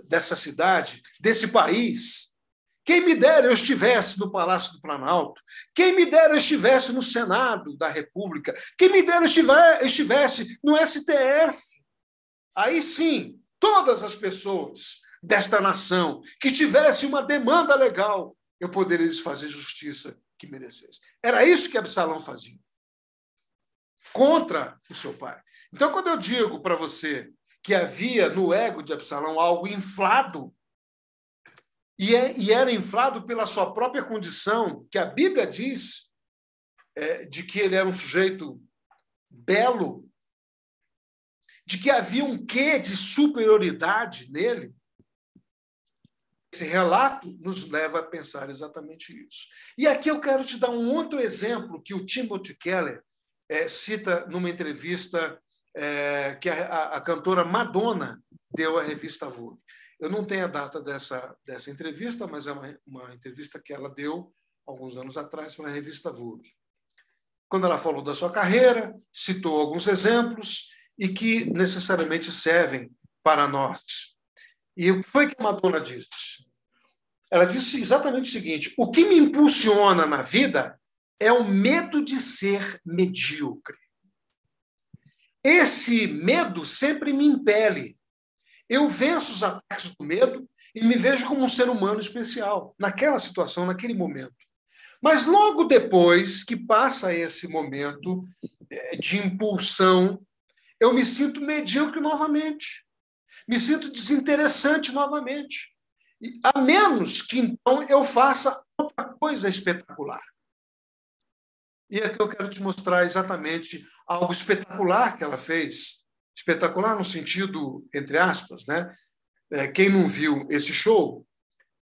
Speaker 1: dessa cidade, desse país. Quem me dera eu estivesse no Palácio do Planalto. Quem me dera eu estivesse no Senado da República. Quem me dera eu estivesse no STF. Aí sim, todas as pessoas desta nação que tivessem uma demanda legal, eu poderia lhes fazer justiça que merecesse. Era isso que Absalão fazia. Contra o seu pai. Então, quando eu digo para você que havia no ego de Absalão algo inflado, e era inflado pela sua própria condição, que a Bíblia diz de que ele era um sujeito belo, de que havia um quê de superioridade nele, esse relato nos leva a pensar exatamente isso. E aqui eu quero te dar um outro exemplo que o Timothy Keller cita numa entrevista que a cantora Madonna deu à revista Vogue. Eu não tenho a data dessa entrevista, mas é uma entrevista que ela deu alguns anos atrás para a revista Vogue. Quando ela falou da sua carreira, citou alguns exemplos e que necessariamente servem para nós. E o que foi que a Madonna disse? Ela disse exatamente o seguinte: o que me impulsiona na vida é o medo de ser medíocre. Esse medo sempre me impele. Eu venço os ataques do medo e me vejo como um ser humano especial, naquela situação, naquele momento. Mas logo depois que passa esse momento de impulsão, eu me sinto medíocre novamente. Me sinto desinteressante novamente. A menos que, então, eu faça outra coisa espetacular. E aqui eu quero te mostrar exatamente algo espetacular que ela fez. Espetacular no sentido, entre aspas, né? Quem não viu esse show,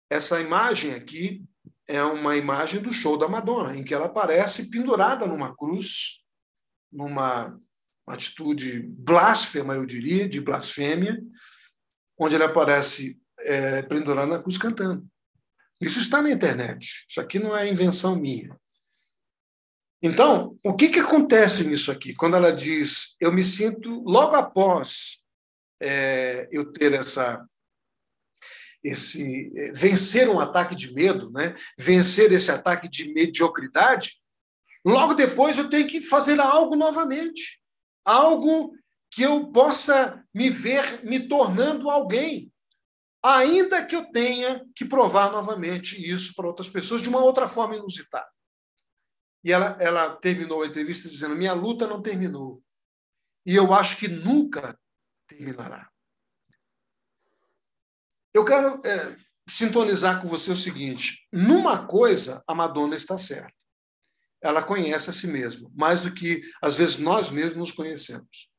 Speaker 1: essa imagem aqui é uma imagem do show da Madonna, em que ela aparece pendurada numa cruz, numa atitude blasfema, eu diria, de blasfêmia, onde ela aparece pendurada na cruz cantando. Isso está na internet. Isso aqui não é invenção minha. Então, o que acontece nisso aqui? Quando ela diz, eu me sinto, logo após eu ter vencer um ataque de medo, né? Vencer esse ataque de mediocridade, logo depois eu tenho que fazer algo novamente. Algo que eu possa me ver me tornando alguém. Ainda que eu tenha que provar novamente isso para outras pessoas de uma outra forma inusitada. E ela terminou a entrevista dizendo, minha luta não terminou. E eu acho que nunca terminará. Eu quero sintonizar com você o seguinte, numa coisa a Madonna está certa. Ela conhece a si mesma, mais do que, às vezes, nós mesmos nos conhecemos.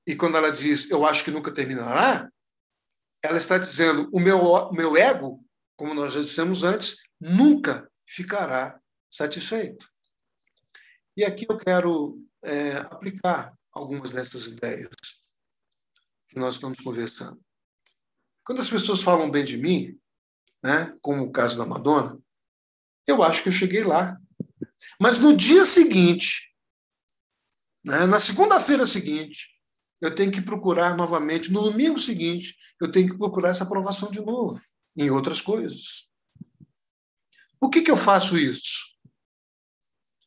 Speaker 1: E quando ela diz, eu acho que nunca terminará, ela está dizendo, o meu ego, como nós já dissemos antes, nunca ficará satisfeito. E aqui eu quero aplicar algumas dessas ideias que nós estamos conversando. Quando as pessoas falam bem de mim, né, como o caso da Madonna, eu acho que eu cheguei lá. Mas no dia seguinte, né, na segunda-feira seguinte, eu tenho que procurar novamente, no domingo seguinte, eu tenho que procurar essa aprovação de novo, em outras coisas. Por que eu faço isso?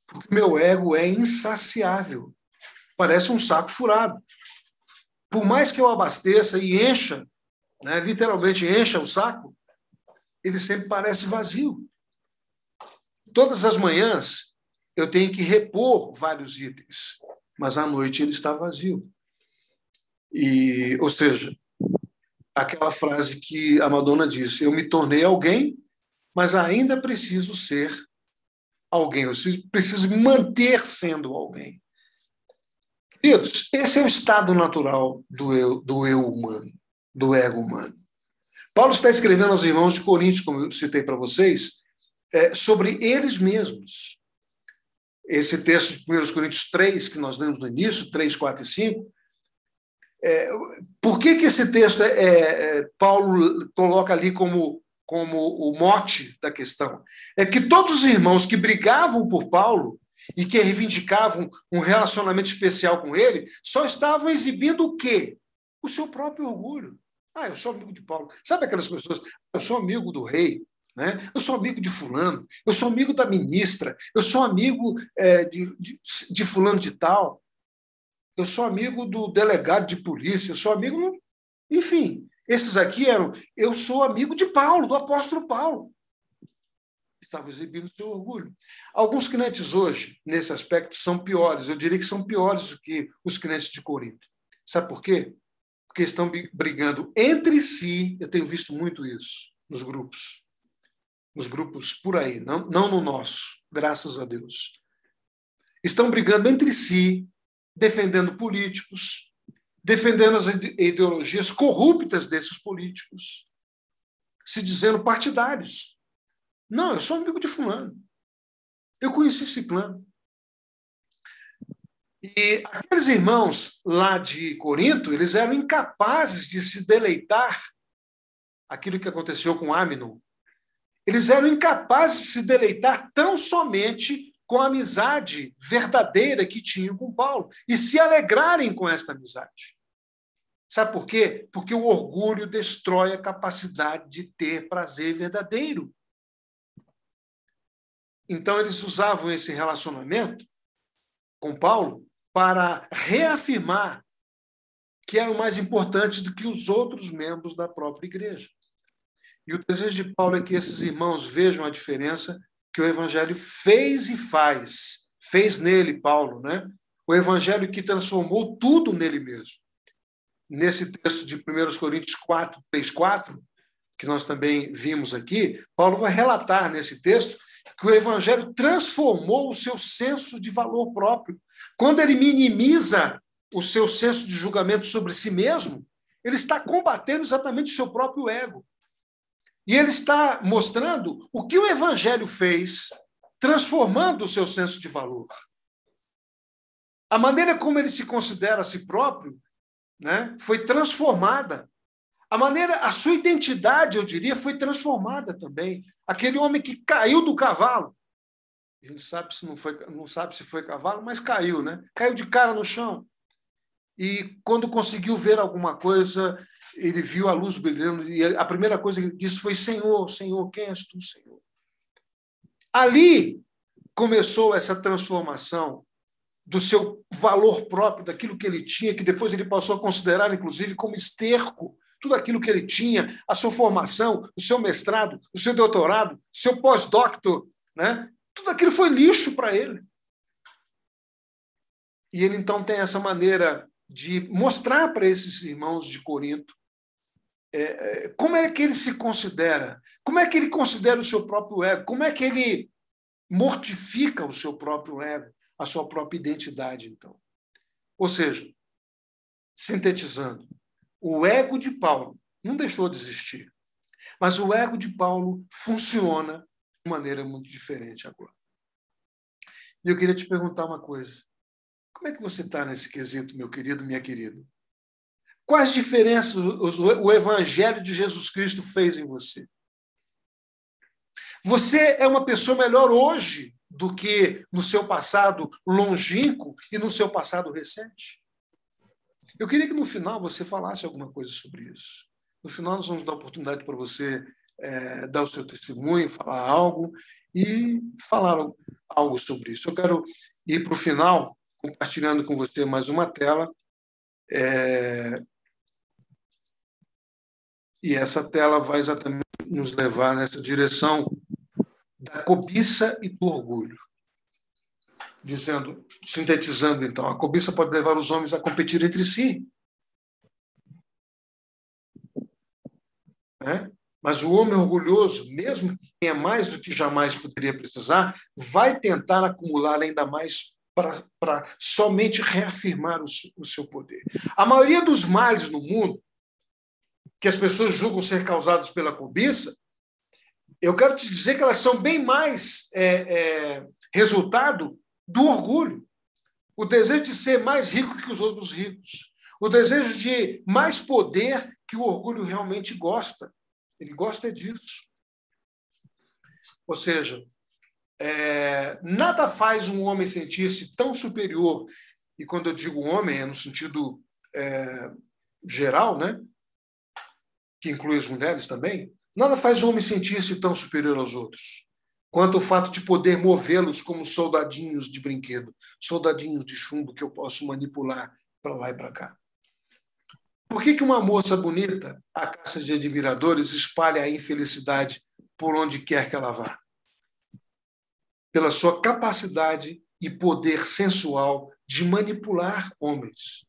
Speaker 1: Porque meu ego é insaciável. Parece um saco furado. Por mais que eu abasteça e encha, né, literalmente encha o saco, ele sempre parece vazio. Todas as manhãs eu tenho que repor vários itens, mas à noite ele está vazio. Ou seja, aquela frase que a Madonna disse, eu me tornei alguém, mas ainda preciso ser alguém, eu preciso me manter sendo alguém. Queridos, esse é o estado natural do eu humano, do ego humano. Paulo está escrevendo aos irmãos de Coríntios, como eu citei para vocês, sobre eles mesmos. Esse texto de 1 Coríntios 3, que nós lemos no início, 3, 4 e 5, por que esse texto Paulo coloca ali como o mote da questão? É que todos os irmãos que brigavam por Paulo e que reivindicavam um relacionamento especial com ele, só estavam exibindo o quê? O seu próprio orgulho. Eu sou amigo de Paulo. Sabe aquelas pessoas? Eu sou amigo do rei, né? Eu sou amigo de fulano, eu sou amigo da ministra, eu sou amigo de fulano de tal, eu sou amigo do delegado de polícia, eu sou amigo... Enfim, esses aqui eu sou amigo de Paulo, do apóstolo Paulo. Estava exibindo seu orgulho. Alguns crentes hoje, nesse aspecto, são piores. Eu diria que são piores do que os crentes de Corinto. Sabe por quê? Porque estão brigando entre si. Eu tenho visto muito isso nos grupos por aí, não no nosso, graças a Deus. Estão brigando entre si, defendendo políticos, defendendo as ideologias corruptas desses políticos, se dizendo partidários. Não, eu sou amigo de fulano. Eu conheci ciclano. E aqueles irmãos lá de Corinto, eles eram incapazes de se deleitar aquilo que aconteceu com Amnon. Eles eram incapazes de se deleitar tão somente com a amizade verdadeira que tinham com Paulo e se alegrarem com esta amizade. Sabe por quê? Porque o orgulho destrói a capacidade de ter prazer verdadeiro. Então, eles usavam esse relacionamento com Paulo para reafirmar que eram mais importantes do que os outros membros da própria igreja. E o desejo de Paulo é que esses irmãos vejam a diferença que o evangelho fez e faz. Fez nele, Paulo, né? O evangelho que transformou tudo nele mesmo. Nesse texto de 1 Coríntios 4, 3, 4, que nós também vimos aqui, Paulo vai relatar nesse texto que o evangelho transformou o seu senso de valor próprio. Quando ele minimiza o seu senso de julgamento sobre si mesmo, ele está combatendo exatamente o seu próprio ego. E ele está mostrando o que o evangelho fez, transformando o seu senso de valor. A maneira como ele se considera a si próprio, né, foi transformada. A sua identidade, eu diria, foi transformada também. Aquele homem que caiu do cavalo, a gente não sabe se foi cavalo, mas caiu, né? Caiu de cara no chão. E quando conseguiu ver alguma coisa, ele viu a luz brilhando, e a primeira coisa que ele disse foi: Senhor, Senhor, quem és tu, Senhor? Ali começou essa transformação do seu valor próprio, daquilo que ele tinha, que depois ele passou a considerar, inclusive, como esterco. Tudo aquilo que ele tinha, a sua formação, o seu mestrado, o seu doutorado, o seu pós-doctor, né? Tudo aquilo foi lixo para ele. E ele, então, tem essa maneira de mostrar para esses irmãos de Corinto como é que ele se considera, como é que ele considera o seu próprio ego, como é que ele mortifica o seu próprio ego, a sua própria identidade, então. Ou seja, sintetizando, o ego de Paulo não deixou de existir, mas o ego de Paulo funciona de maneira muito diferente agora. E eu queria te perguntar uma coisa. Como é que você está nesse quesito, meu querido, minha querida? Quais diferenças o Evangelho de Jesus Cristo fez em você? Você é uma pessoa melhor hoje do que no seu passado longínquo e no seu passado recente? Eu queria que no final você falasse alguma coisa sobre isso. No final nós vamos dar oportunidade para você dar o seu testemunho, falar algo e falar algo sobre isso. Eu quero ir para o final compartilhando com você mais uma tela. E essa tela vai exatamente nos levar nessa direção da cobiça e do orgulho. Sintetizando, então, a cobiça pode levar os homens a competir entre si. Mas o homem orgulhoso, mesmo que tenha mais do que jamais poderia precisar, vai tentar acumular ainda mais para somente reafirmar o seu poder. A maioria dos males no mundo, que as pessoas julgam ser causados pela cobiça, eu quero te dizer que elas são bem mais resultado do orgulho. O desejo de ser mais rico que os outros ricos. O desejo de mais poder que o orgulho realmente gosta. Ele gosta disso. Ou seja, nada faz um homem sentir-se tão superior, e quando eu digo homem é no sentido geral, né? Que inclui as mulheres também, nada faz o homem sentir-se tão superior aos outros, quanto o fato de poder movê-los como soldadinhos de brinquedo, soldadinhos de chumbo que eu posso manipular para lá e para cá. Por que uma moça bonita, a caça de admiradores, espalha a infelicidade por onde quer que ela vá? Pela sua capacidade e poder sensual de manipular homens,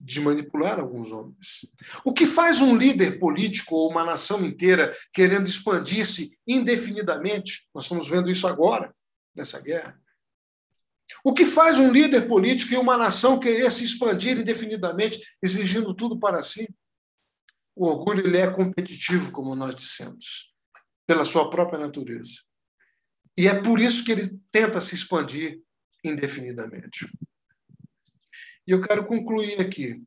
Speaker 1: de manipular alguns homens. O que faz um líder político ou uma nação inteira querendo expandir-se indefinidamente? Nós estamos vendo isso agora, nessa guerra. O que faz um líder político e uma nação querer se expandir indefinidamente, exigindo tudo para si? O orgulho ele é competitivo, como nós dissemos, pela sua própria natureza. E é por isso que ele tenta se expandir indefinidamente. E eu quero concluir aqui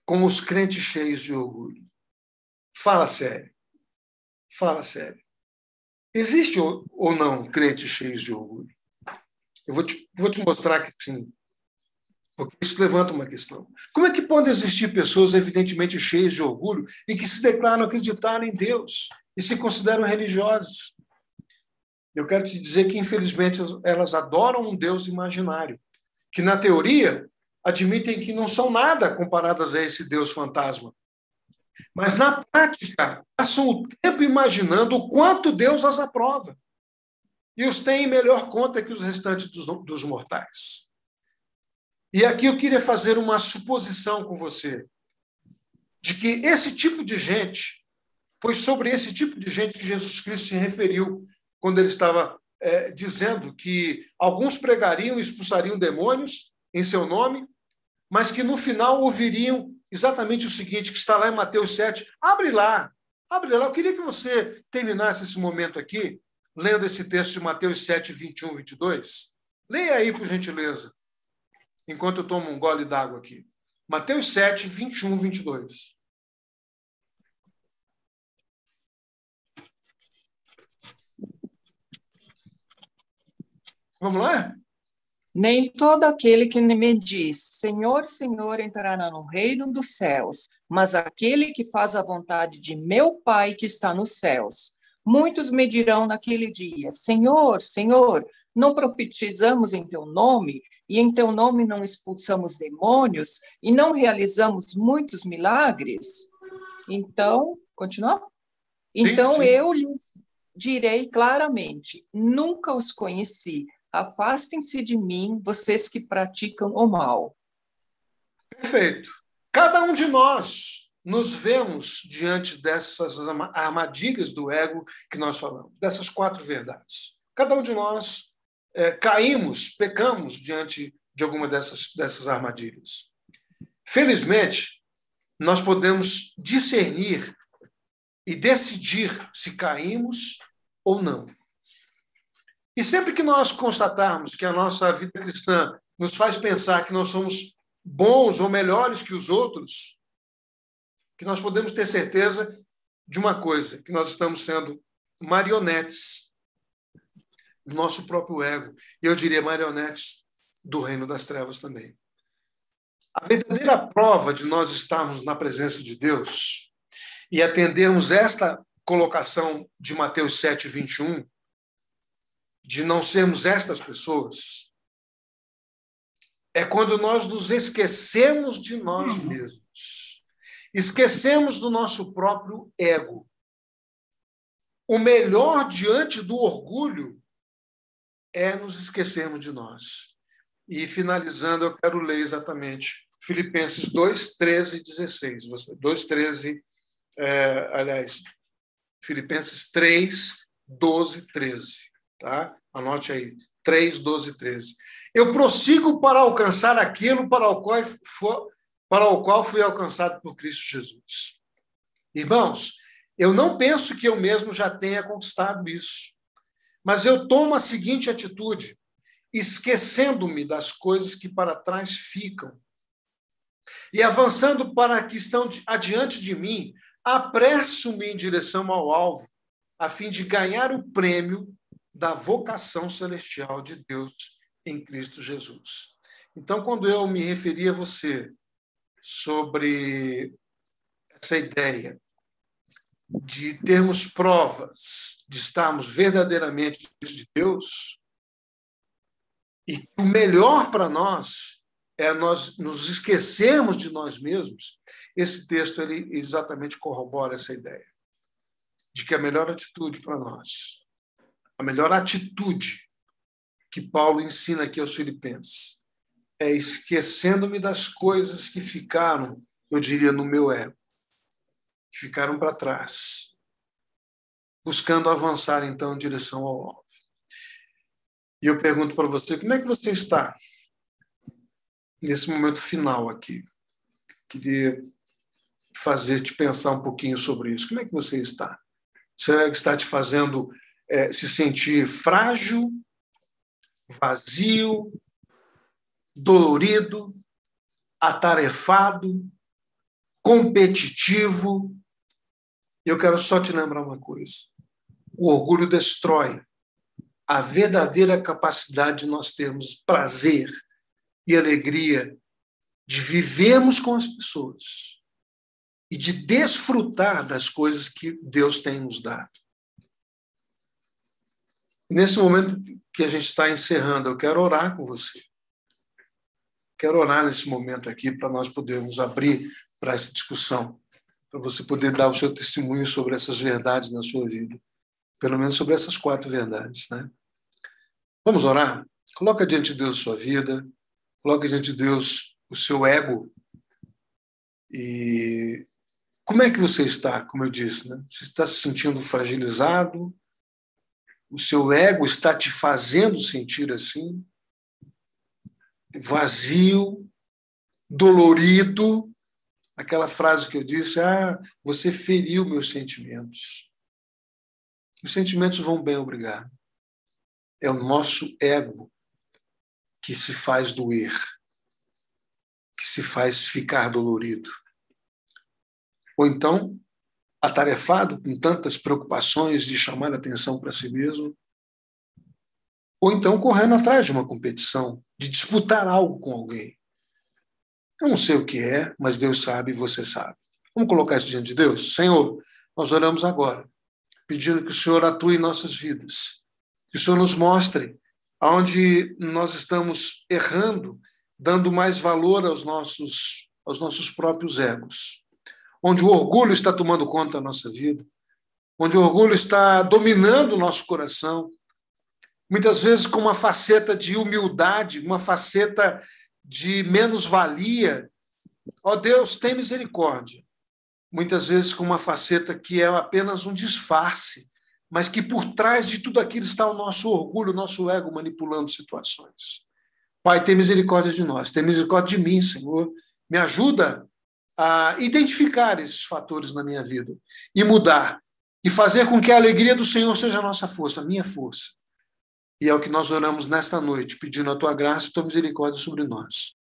Speaker 1: com os crentes cheios de orgulho. Fala sério. Fala sério. Existe ou não crentes cheios de orgulho? Eu vou te mostrar que sim. Porque isso levanta uma questão. Como é que podem existir pessoas evidentemente cheias de orgulho e que se declaram acreditar em Deus e se consideram religiosos? Eu quero te dizer que, infelizmente, elas adoram um Deus imaginário, que, na teoria, admitem que não são nada comparadas a esse Deus fantasma. Mas, na prática, passam o tempo imaginando o quanto Deus as aprova. E os tem em melhor conta que os restantes dos mortais. E aqui eu queria fazer uma suposição com você, de que esse tipo de gente, foi sobre esse tipo de gente que Jesus Cristo se referiu, quando ele estava dizendo que alguns pregariam e expulsariam demônios em seu nome, mas que no final ouviriam exatamente o seguinte, que está lá em Mateus 7. Abre lá. Eu queria que você terminasse esse momento aqui, lendo esse texto de Mateus 7, 21, 22. Leia aí, por gentileza, enquanto eu tomo um gole d'água aqui. Mateus 7, 21, 22. Vamos lá?
Speaker 3: Nem todo aquele que me diz, Senhor, Senhor, entrará no reino dos céus, mas aquele que faz a vontade de meu Pai que está nos céus. Muitos me dirão naquele dia, Senhor, Senhor, não profetizamos em teu nome, e em teu nome não expulsamos demônios, e não realizamos muitos milagres? Então, continuar? Então
Speaker 1: sim.
Speaker 3: Eu lhes direi claramente, nunca os conheci. Afastem-se de mim, vocês que praticam o mal.
Speaker 1: Perfeito. Cada um de nós nos vemos diante dessas armadilhas do ego que nós falamos, dessas 4 verdades. Cada um de nós caímos, pecamos diante de alguma dessas armadilhas. Felizmente, nós podemos discernir e decidir se caímos ou não. E sempre que nós constatarmos que a nossa vida cristã nos faz pensar que nós somos bons ou melhores que os outros, que nós podemos ter certeza de uma coisa, que nós estamos sendo marionetes do nosso próprio ego. E eu diria marionetes do reino das trevas também. A verdadeira prova de nós estarmos na presença de Deus e atendermos esta colocação de Mateus 7:21, de não sermos estas pessoas, é quando nós nos esquecemos de nós mesmos. Esquecemos do nosso próprio ego. O melhor diante do orgulho é nos esquecermos de nós. E, finalizando, eu quero ler exatamente Filipenses 2:13 e 16. 2:13, Filipenses 3:12 e 13. Tá? Anote aí, 3:12 e 13. Eu prossigo para alcançar aquilo para o qual fui alcançado por Cristo Jesus. Irmãos, eu não penso que eu mesmo já tenha conquistado isso, mas eu tomo a seguinte atitude, esquecendo-me das coisas que para trás ficam e avançando para que estão adiante de mim, apresso-me em direção ao alvo, a fim de ganhar o prêmio da vocação celestial de Deus em Cristo Jesus. Então, quando eu me referi a você sobre essa ideia de termos provas de estarmos verdadeiramente diante de Deus, e o melhor para nós é nós nos esquecermos de nós mesmos, esse texto ele exatamente corrobora essa ideia de que a melhor atitude para nós, a melhor atitude que Paulo ensina aqui aos Filipenses é esquecendo-me das coisas que ficaram, eu diria, no meu ego, que ficaram para trás, buscando avançar, então, em direção ao alvo. E eu pergunto para você, como é que você está nesse momento final aqui? Queria fazer-te pensar um pouquinho sobre isso. Como é que você está? Será que está te fazendo se sentir frágil, vazio, dolorido, atarefado, competitivo? Eu quero só te lembrar uma coisa. O orgulho destrói a verdadeira capacidade de nós termos prazer e alegria de vivermos com as pessoas e de desfrutar das coisas que Deus tem nos dado. Nesse momento que a gente está encerrando, eu quero orar com você. Quero orar nesse momento aqui para nós podermos abrir para essa discussão, para você poder dar o seu testemunho sobre essas verdades na sua vida. Pelo menos sobre essas 4 verdades, né? Vamos orar? Coloca diante de Deus a sua vida, coloca diante de Deus o seu ego. E como é que você está, como eu disse, né? Você está se sentindo fragilizado? O seu ego está te fazendo sentir assim? Vazio, dolorido? Aquela frase que eu disse, você feriu meus sentimentos. Os sentimentos vão bem, obrigado. É o nosso ego que se faz doer, que se faz ficar dolorido. Ou então, atarefado com tantas preocupações de chamar a atenção para si mesmo, ou então correndo atrás de uma competição, de disputar algo com alguém. Eu não sei o que é, mas Deus sabe e você sabe. Vamos colocar isso diante de Deus? Senhor, nós oramos agora, pedindo que o Senhor atue em nossas vidas, que o Senhor nos mostre aonde nós estamos errando, dando mais valor aos nossos próprios egos, onde o orgulho está tomando conta da nossa vida, onde o orgulho está dominando o nosso coração, muitas vezes com uma faceta de humildade, uma faceta de menos-valia. Ó Deus, tem misericórdia. Muitas vezes com uma faceta que é apenas um disfarce, mas que por trás de tudo aquilo está o nosso orgulho, o nosso ego manipulando situações. Pai, tem misericórdia de nós, tem misericórdia de mim, Senhor. Me ajuda a identificar esses fatores na minha vida e mudar, e fazer com que a alegria do Senhor seja a nossa força, a minha força. E é o que nós oramos nesta noite, pedindo a tua graça e a tua misericórdia sobre nós.